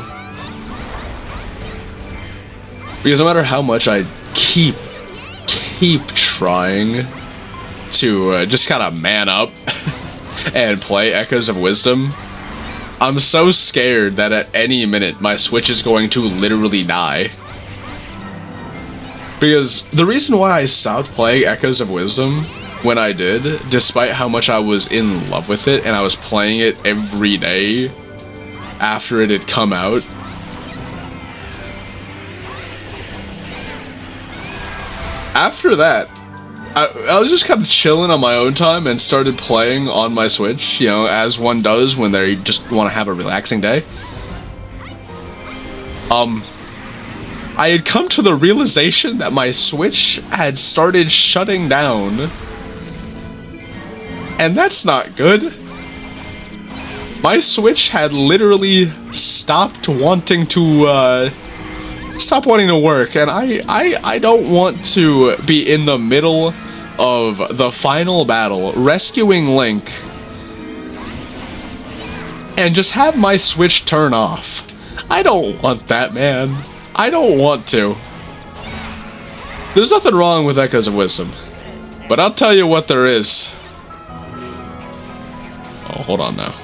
Because no matter how much I keep trying to just kind of man up and play Echoes of Wisdom, I'm so scared that at any minute my Switch is going to literally die. Because the reason why I stopped playing Echoes of Wisdom when I did, despite how much I was in love with it and I was playing it every day after it had come out, after that, I was just kind of chilling on my own time and started playing on my Switch, you know, as one does when they just want to have a relaxing day. I had come to the realization that my Switch had started shutting down, and that's not good. My Switch had literally stopped wanting to work, and I don't want to be in the middle of the final battle rescuing Link and just have my Switch turn off. I don't want that, man. I don't want to. There's nothing wrong with Echoes of Wisdom, but I'll tell you what there is. Oh, hold on now.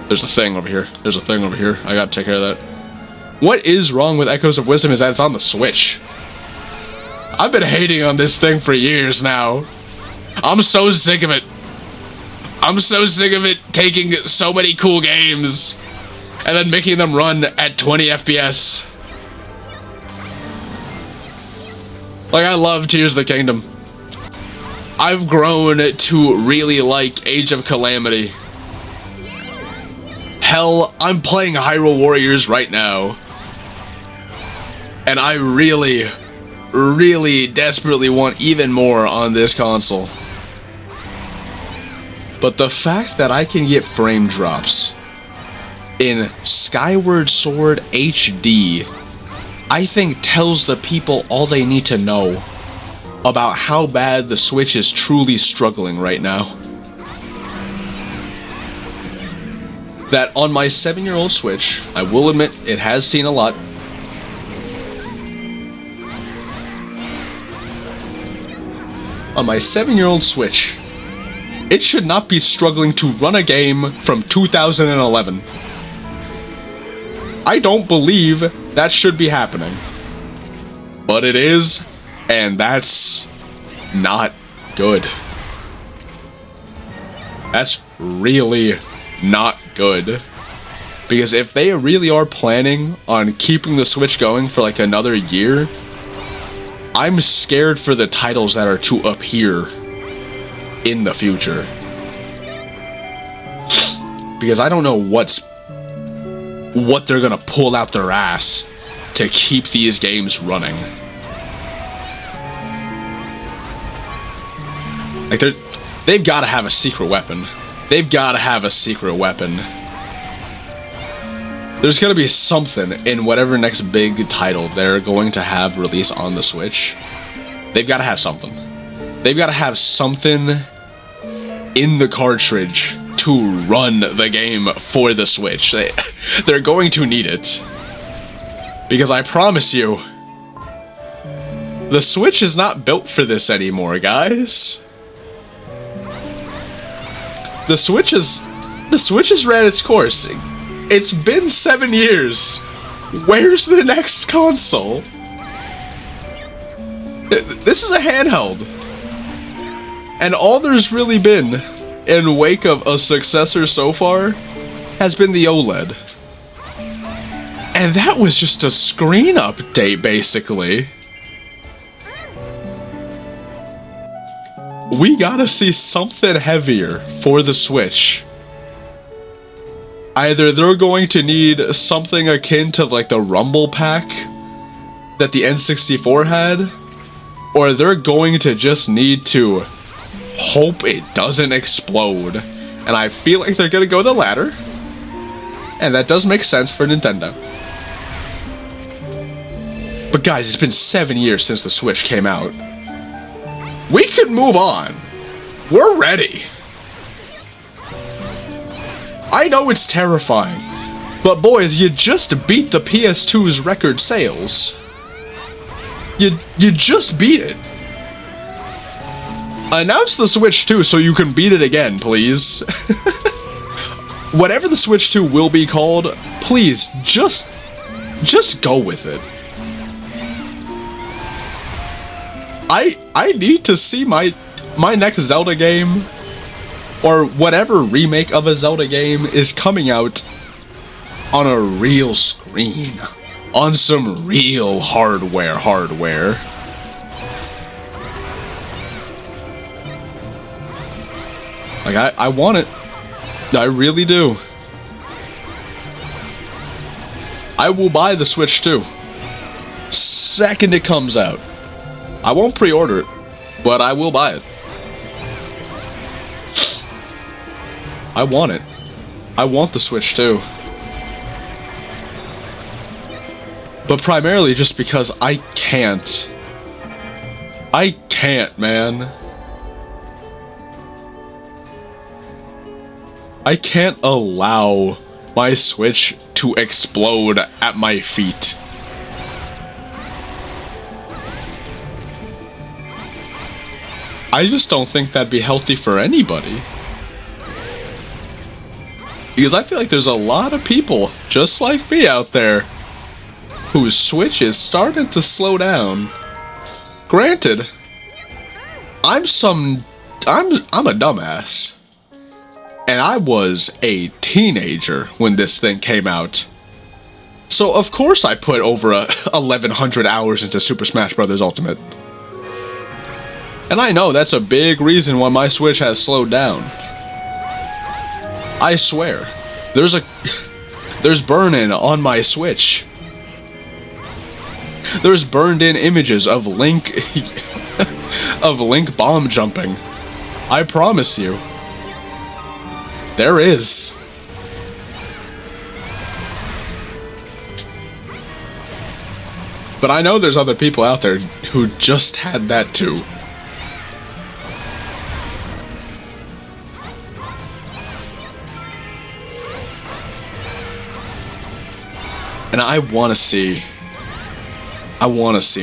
There's a thing over here. There's a thing over here. I gotta take care of that. What is wrong with Echoes of Wisdom is that it's on the Switch. I've been hating on this thing for years now. I'm so sick of it. I'm so sick of it taking so many cool games and then making them run at 20 FPS. Like, I love Tears of the Kingdom. I've grown to really like Age of Calamity. Hell, I'm playing Hyrule Warriors right now. And I really, really desperately want even more on this console. But the fact that I can get frame drops in Skyward Sword HD, I think tells the people all they need to know about how bad the Switch is truly struggling right now. That on my 7-year-old Switch, I will admit it has seen a lot. On my 7-year-old Switch, it should not be struggling to run a game from 2011. I don't believe that should be happening. But it is, and that's not good. That's really not good. Because if they really are planning on keeping the Switch going for like another year, I'm scared for the titles that are to appear in the future. Because I don't know what they're gonna pull out their ass to keep these games running. Like, they've gotta have a secret weapon. They've gotta have a secret weapon. There's gonna be something in whatever next big title they're going to have release on the Switch. They've gotta have something. They've gotta have something in the cartridge to run the game for the Switch. They're going to need it. Because I promise you, the Switch is not built for this anymore, guys. The Switch has ran its course. It's been 7 years. Where's the next console? This is a handheld. And all there's really been in wake of a successor so far has been the OLED. And that was just a screen update, basically. We gotta see something heavier for the Switch. Either they're going to need something akin to like the Rumble Pack that the N64 had, or they're going to just need to hope it doesn't explode. And I feel like they're gonna go the latter. And that does make sense for Nintendo. But guys, it's been 7 years since the Switch came out. We can move on. We're ready. I know it's terrifying, but boys, you just beat the PS2's record sales. You just beat it. Announce the Switch 2 so you can beat it again, please. Whatever the Switch 2 will be called, please, just go with it. I need to see my next Zelda game, or whatever remake of a Zelda game is coming out on a real screen, on some real hardware. Like, I want it. I really do. I will buy the Switch 2 second it comes out. I won't pre-order it, but I will buy it. I want it. I want the Switch 2. But primarily just because I can't. I can't, man. I can't allow my Switch to explode at my feet. I just don't think that'd be healthy for anybody. Because I feel like there's a lot of people just like me out there whose Switch is starting to slow down. Granted, I'm a dumbass. And I was a teenager when this thing came out. So of course I put over 1,100 hours into Super Smash Bros. Ultimate. And I know that's a big reason why my Switch has slowed down. I swear, there's burn-in on my Switch. There's burned-in images of Link, of Link bomb jumping. I promise you. There is. But I know there's other people out there who just had that too. And I want to see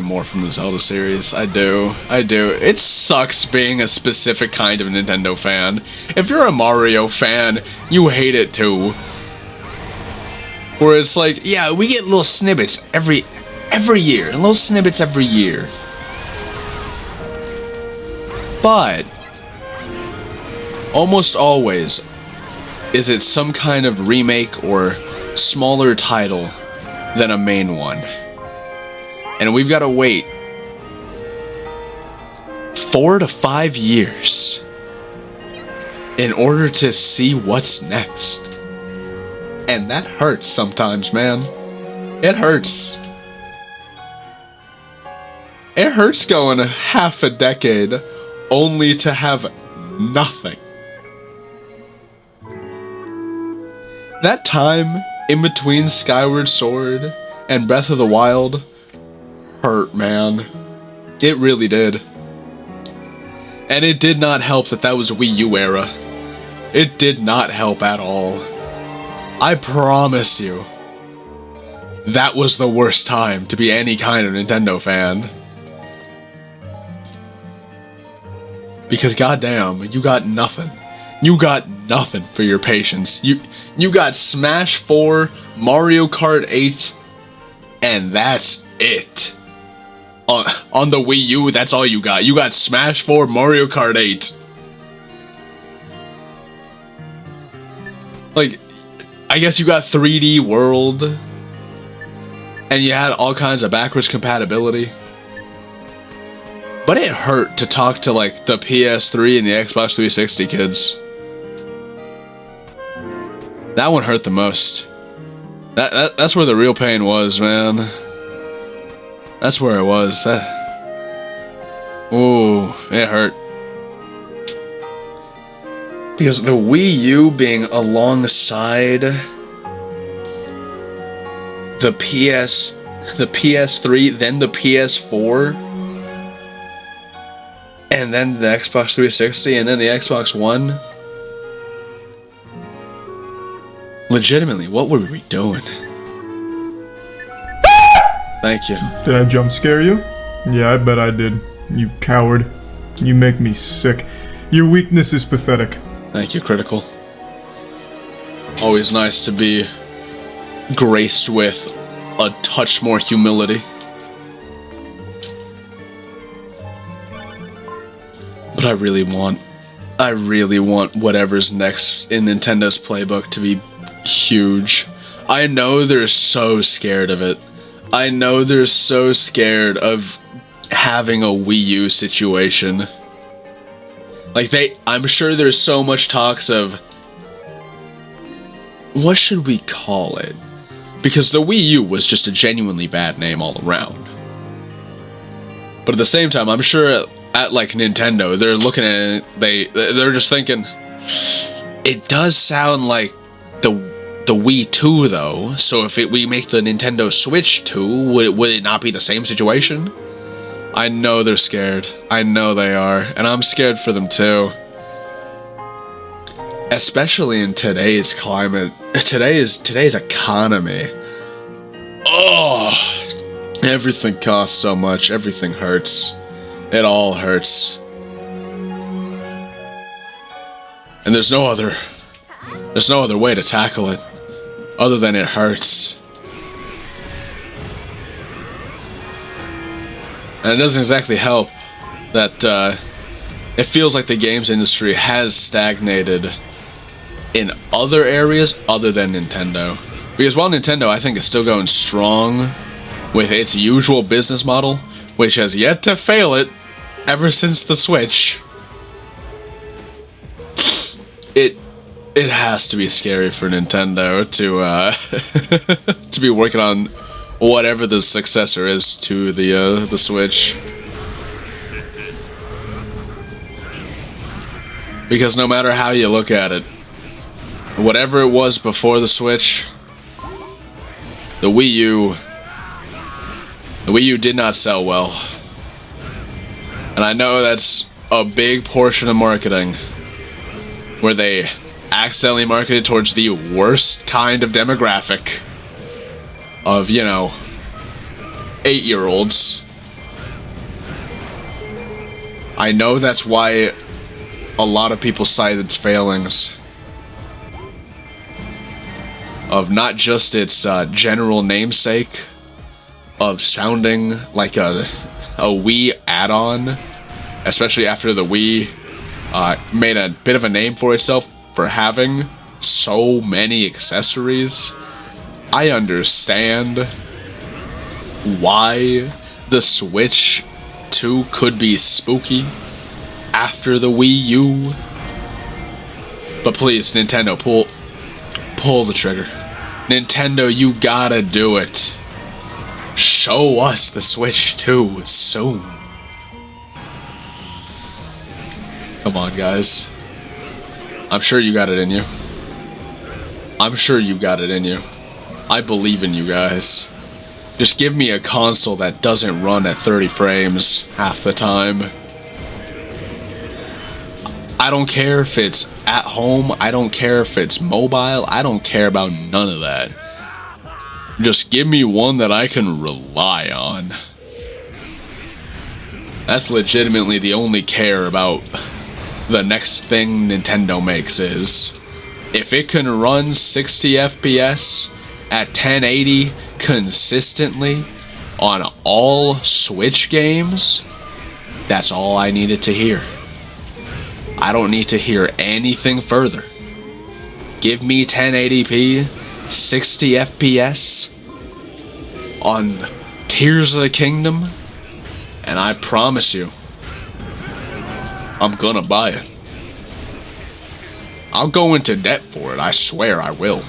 more from the Zelda series. I do. It sucks being a specific kind of Nintendo fan. If you're a Mario fan, you hate it too. Where it's like, yeah, we get little snippets every year, little snippets every year. But almost always is it some kind of remake or smaller title than a main one. And we've got to wait 4 to 5 years in order to see what's next. And that hurts sometimes, man. It hurts. It hurts going half a decade only to have nothing. That time in between Skyward Sword and Breath of the Wild hurt, man. It really did. And it did not help that that was a Wii U era. It did not help at all. I promise you, that was the worst time to be any kind of Nintendo fan. Because goddamn, you got nothing. You got nothing for your patience. You got Smash 4, Mario Kart 8, and that's it. On the Wii U, that's all you got. You got Smash 4, Mario Kart 8. Like, I guess you got 3D World. And you had all kinds of backwards compatibility. But it hurt to talk to, like, the PS3 and the Xbox 360 kids. That one hurt the most. That's where the real pain was, man. That's where it was. Ooh, it hurt. Because the Wii U being alongside the PS3, then the PS4, and then the Xbox 360, and then the Xbox One. Legitimately, what were we doing? Thank you. Did I jump scare you? Yeah, I bet I did. You coward. You make me sick. Your weakness is pathetic. Thank you, Critical. Always nice to be graced with a touch more humility. But I really want whatever's next in Nintendo's playbook to be huge. I know they're so scared of it. I know they're so scared of having a Wii U situation. Like I'm sure there's so much talks of, what should we call it? Because the Wii U was just a genuinely bad name all around. But at the same time, I'm sure at like Nintendo, they're looking at it, they're just thinking, it does sound like the Wii 2 though, so if we make the Nintendo Switch 2, would it not be the same situation? I know they're scared. I know they are, and I'm scared for them too. Especially in today's climate, today's economy. Oh, everything costs so much, everything hurts. It all hurts. And there's no other way to tackle it other than it hurts. And it doesn't exactly help that it feels like the games industry has stagnated in other areas other than Nintendo. Because while Nintendo, I think, is still going strong with its usual business model, which has yet to fail it ever since the Switch, it has to be scary for Nintendo to to be working on whatever the successor is to the Switch. Because no matter how you look at it, whatever it was before the Switch, the Wii U did not sell well. And I know that's a big portion of marketing, where they accidentally marketed towards the worst kind of demographic of, you know, 8-year-olds. I know that's why a lot of people cite its failings of not just its general namesake of sounding like a Wii add-on, especially after the Wii made a bit of a name for itself for having so many accessories. I understand why the Switch 2 could be spooky after the Wii U. But please, Nintendo, pull the trigger. Nintendo, you gotta do it. Show us the Switch 2 soon. Come on, guys. I'm sure you got it in you. I'm sure you got it in you. I believe in you guys. Just give me a console that doesn't run at 30 frames half the time. I don't care if it's at home. I don't care if it's mobile. I don't care about none of that. Just give me one that I can rely on. That's legitimately the only care about the next thing Nintendo makes is if it can run 60 FPS at 1080 consistently on all Switch games, that's all I needed to hear. I don't need to hear anything further. Give me 1080p, 60 FPS on Tears of the Kingdom, and I promise you, I'm gonna buy it. I'll go into debt for it, I swear I will.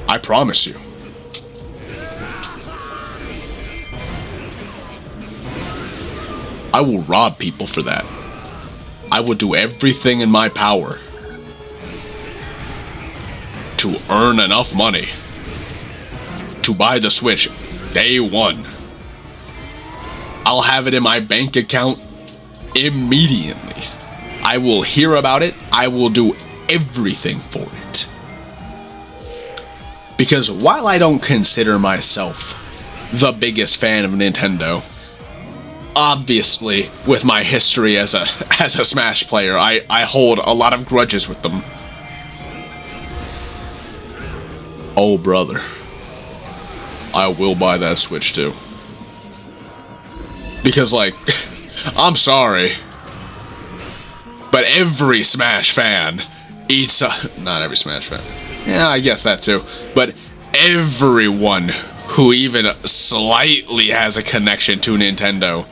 I promise you. I will rob people for that. I will do everything in my power to earn enough money to buy the Switch day one. I'll have it in my bank account immediately. I will hear about it. I will do everything for it. Because while I don't consider myself the biggest fan of Nintendo, obviously with my history as a Smash player, I hold a lot of grudges with them. Oh brother, I will buy that Switch too. Because like, I'm sorry, but every Smash fan eats not every Smash fan. Yeah, I guess that too. But everyone who even slightly has a connection to Nintendo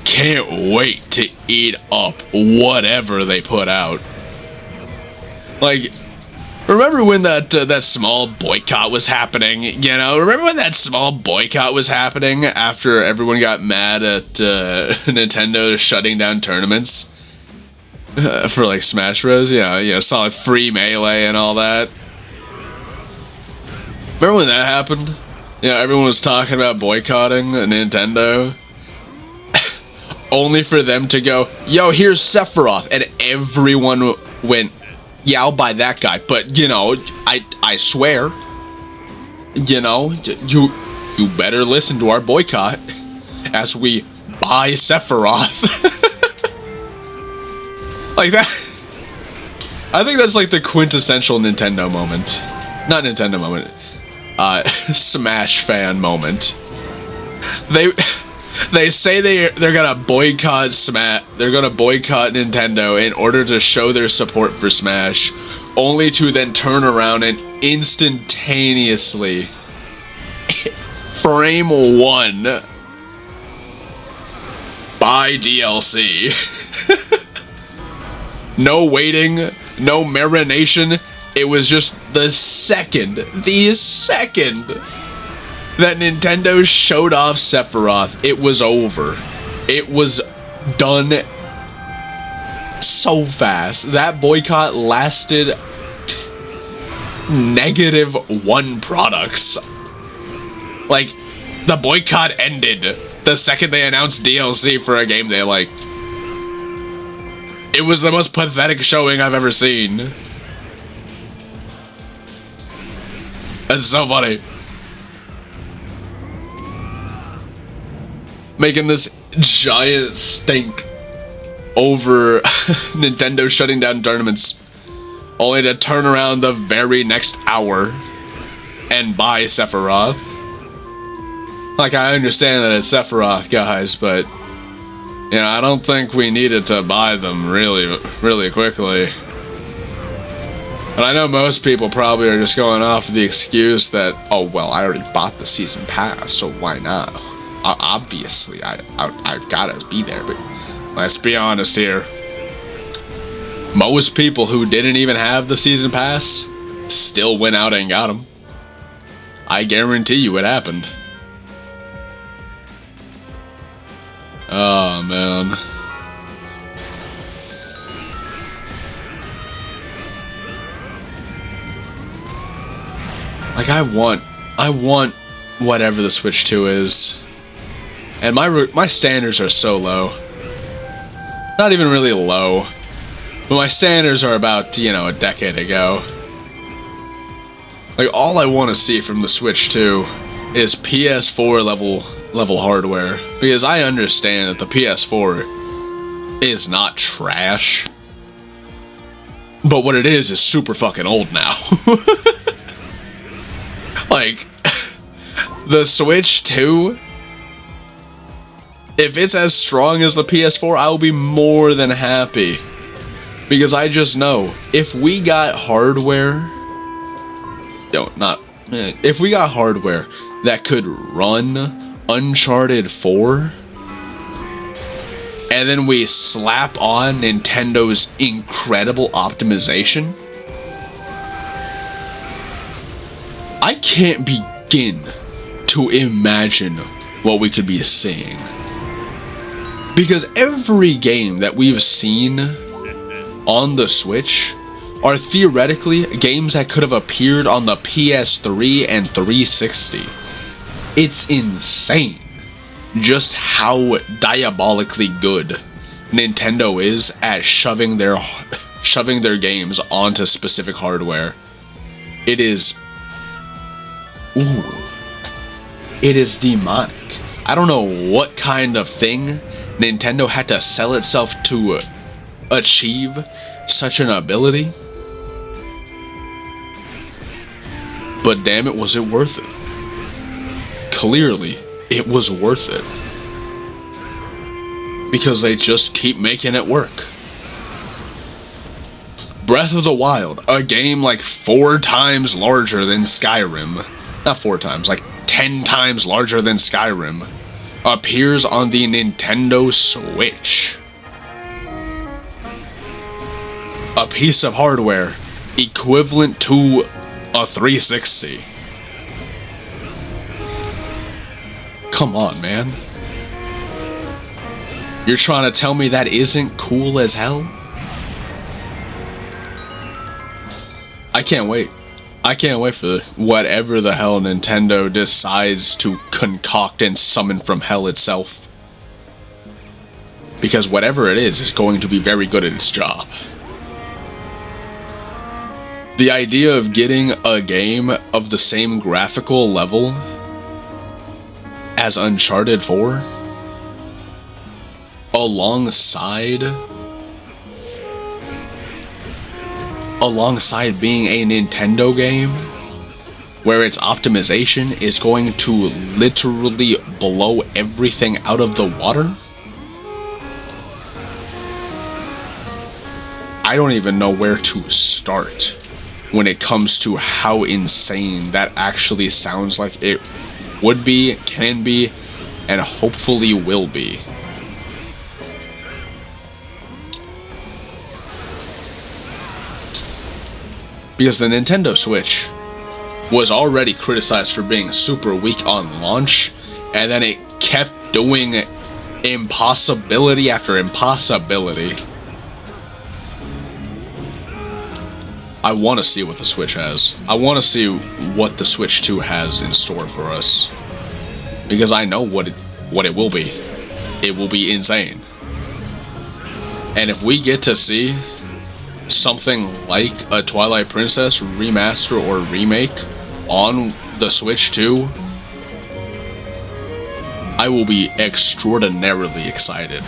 can't wait to eat up whatever they put out. Like, remember when that small boycott was happening? You know, remember when that small boycott was happening after everyone got mad at Nintendo shutting down tournaments for like Smash Bros? Yeah, saw like free Melee and all that. Remember when that happened? Yeah, everyone was talking about boycotting Nintendo. Only for them to go, yo, here's Sephiroth. And everyone went, yeah, I'll buy that guy. But, you know, I swear, you know, you better listen to our boycott as we buy Sephiroth. Like that. I think that's like the quintessential Nintendo moment. Not Nintendo moment. Smash fan moment. They say they're gonna boycott Smash. They're gonna boycott Nintendo in order to show their support for Smash, only to then turn around and instantaneously frame one buy DLC. No waiting, no marination. It was just the second that Nintendo showed off Sephiroth, it was over. It was done so fast. That boycott lasted -1 products. Like, the boycott ended the second they announced DLC for a game they like. It was the most pathetic showing I've ever seen. That's so funny. Making this giant stink over Nintendo shutting down tournaments, only to turn around the very next hour and buy Sephiroth. Like, I understand that it's Sephiroth, guys, but you know, I don't think we needed to buy them really quickly. And I know most people probably are just going off the excuse that, oh well, I already bought the season pass, so why not? Obviously, I've gotta be there, but let's be honest here. Most people who didn't even have the season pass still went out and got them. I guarantee you it happened. Oh, man. Like, I want whatever the Switch 2 is. And my standards are so low. Not even really low. But my standards are about, you know, a decade ago. Like, all I want to see from the Switch 2 is PS4 level hardware. Because I understand that the PS4 is not trash. But what it is super fucking old now. Like, the Switch 2, if it's as strong as the PS4, I will be more than happy. Because I just know, if we got hardware, if we got hardware that could run Uncharted 4, and then we slap on Nintendo's incredible optimization, I can't begin to imagine what we could be seeing. Because every game that we've seen on the Switch are theoretically games that could have appeared on the PS3 and 360. It's insane just how diabolically good Nintendo is at shoving their games onto specific hardware. It is demonic. I don't know what kind of thing Nintendo had to sell itself to achieve such an ability, but damn it, was it worth it? Clearly, it was worth it. Because they just keep making it work. Breath of the Wild, a game like 4 times larger than Skyrim, not 4 times, like 10 times larger than Skyrim, appears on the Nintendo Switch. A piece of hardware equivalent to a 360. Come on, man. You're trying to tell me that isn't cool as hell? I can't wait. I can't wait for whatever the hell Nintendo decides to concoct and summon from hell itself. Because whatever it is going to be very good at its job. The idea of getting a game of the same graphical level as Uncharted 4 alongside alongside being a Nintendo game, where its optimization is going to literally blow everything out of the water? I don't even know where to start when it comes to how insane that actually sounds like it would be, can be, and hopefully will be. Because the Nintendo Switch was already criticized for being super weak on launch, and then it kept doing impossibility after impossibility. I want to see what the Switch has. I want to see what the Switch 2 has in store for us. Because I know what it will be. It will be insane. And if we get to see something like a Twilight Princess remaster or remake on the Switch 2, I will be extraordinarily excited.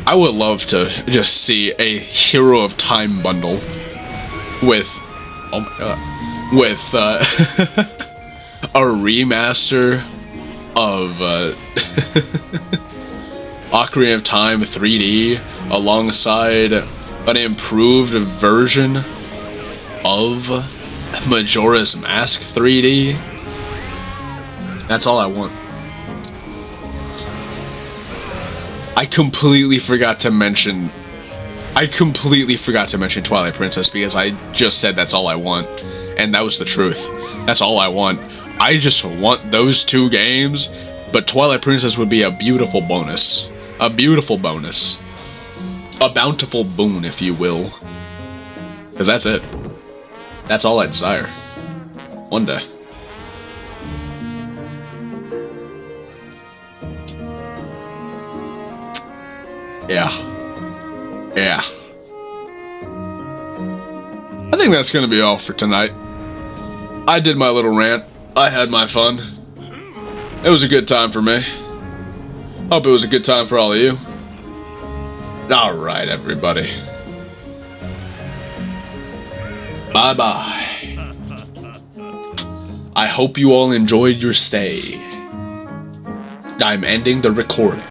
I would love to just see a Hero of Time bundle with, oh my god, with a remaster of Ocarina of Time 3D alongside an improved version of Majora's Mask 3D. That's all I want. I completely forgot to mention Twilight Princess because I just said that's all I want, and that was the truth. That's all I want. I just want those two games, but Twilight Princess would be a beautiful bonus. A beautiful bonus. A bountiful boon, if you will. Because that's it. That's all I desire. One day. Yeah. Yeah. I think that's gonna be all for tonight. I did my little rant. I had my fun. It was a good time for me. Hope it was a good time for all of you. Alright, everybody. Bye-bye. I hope you all enjoyed your stay. I'm ending the recording.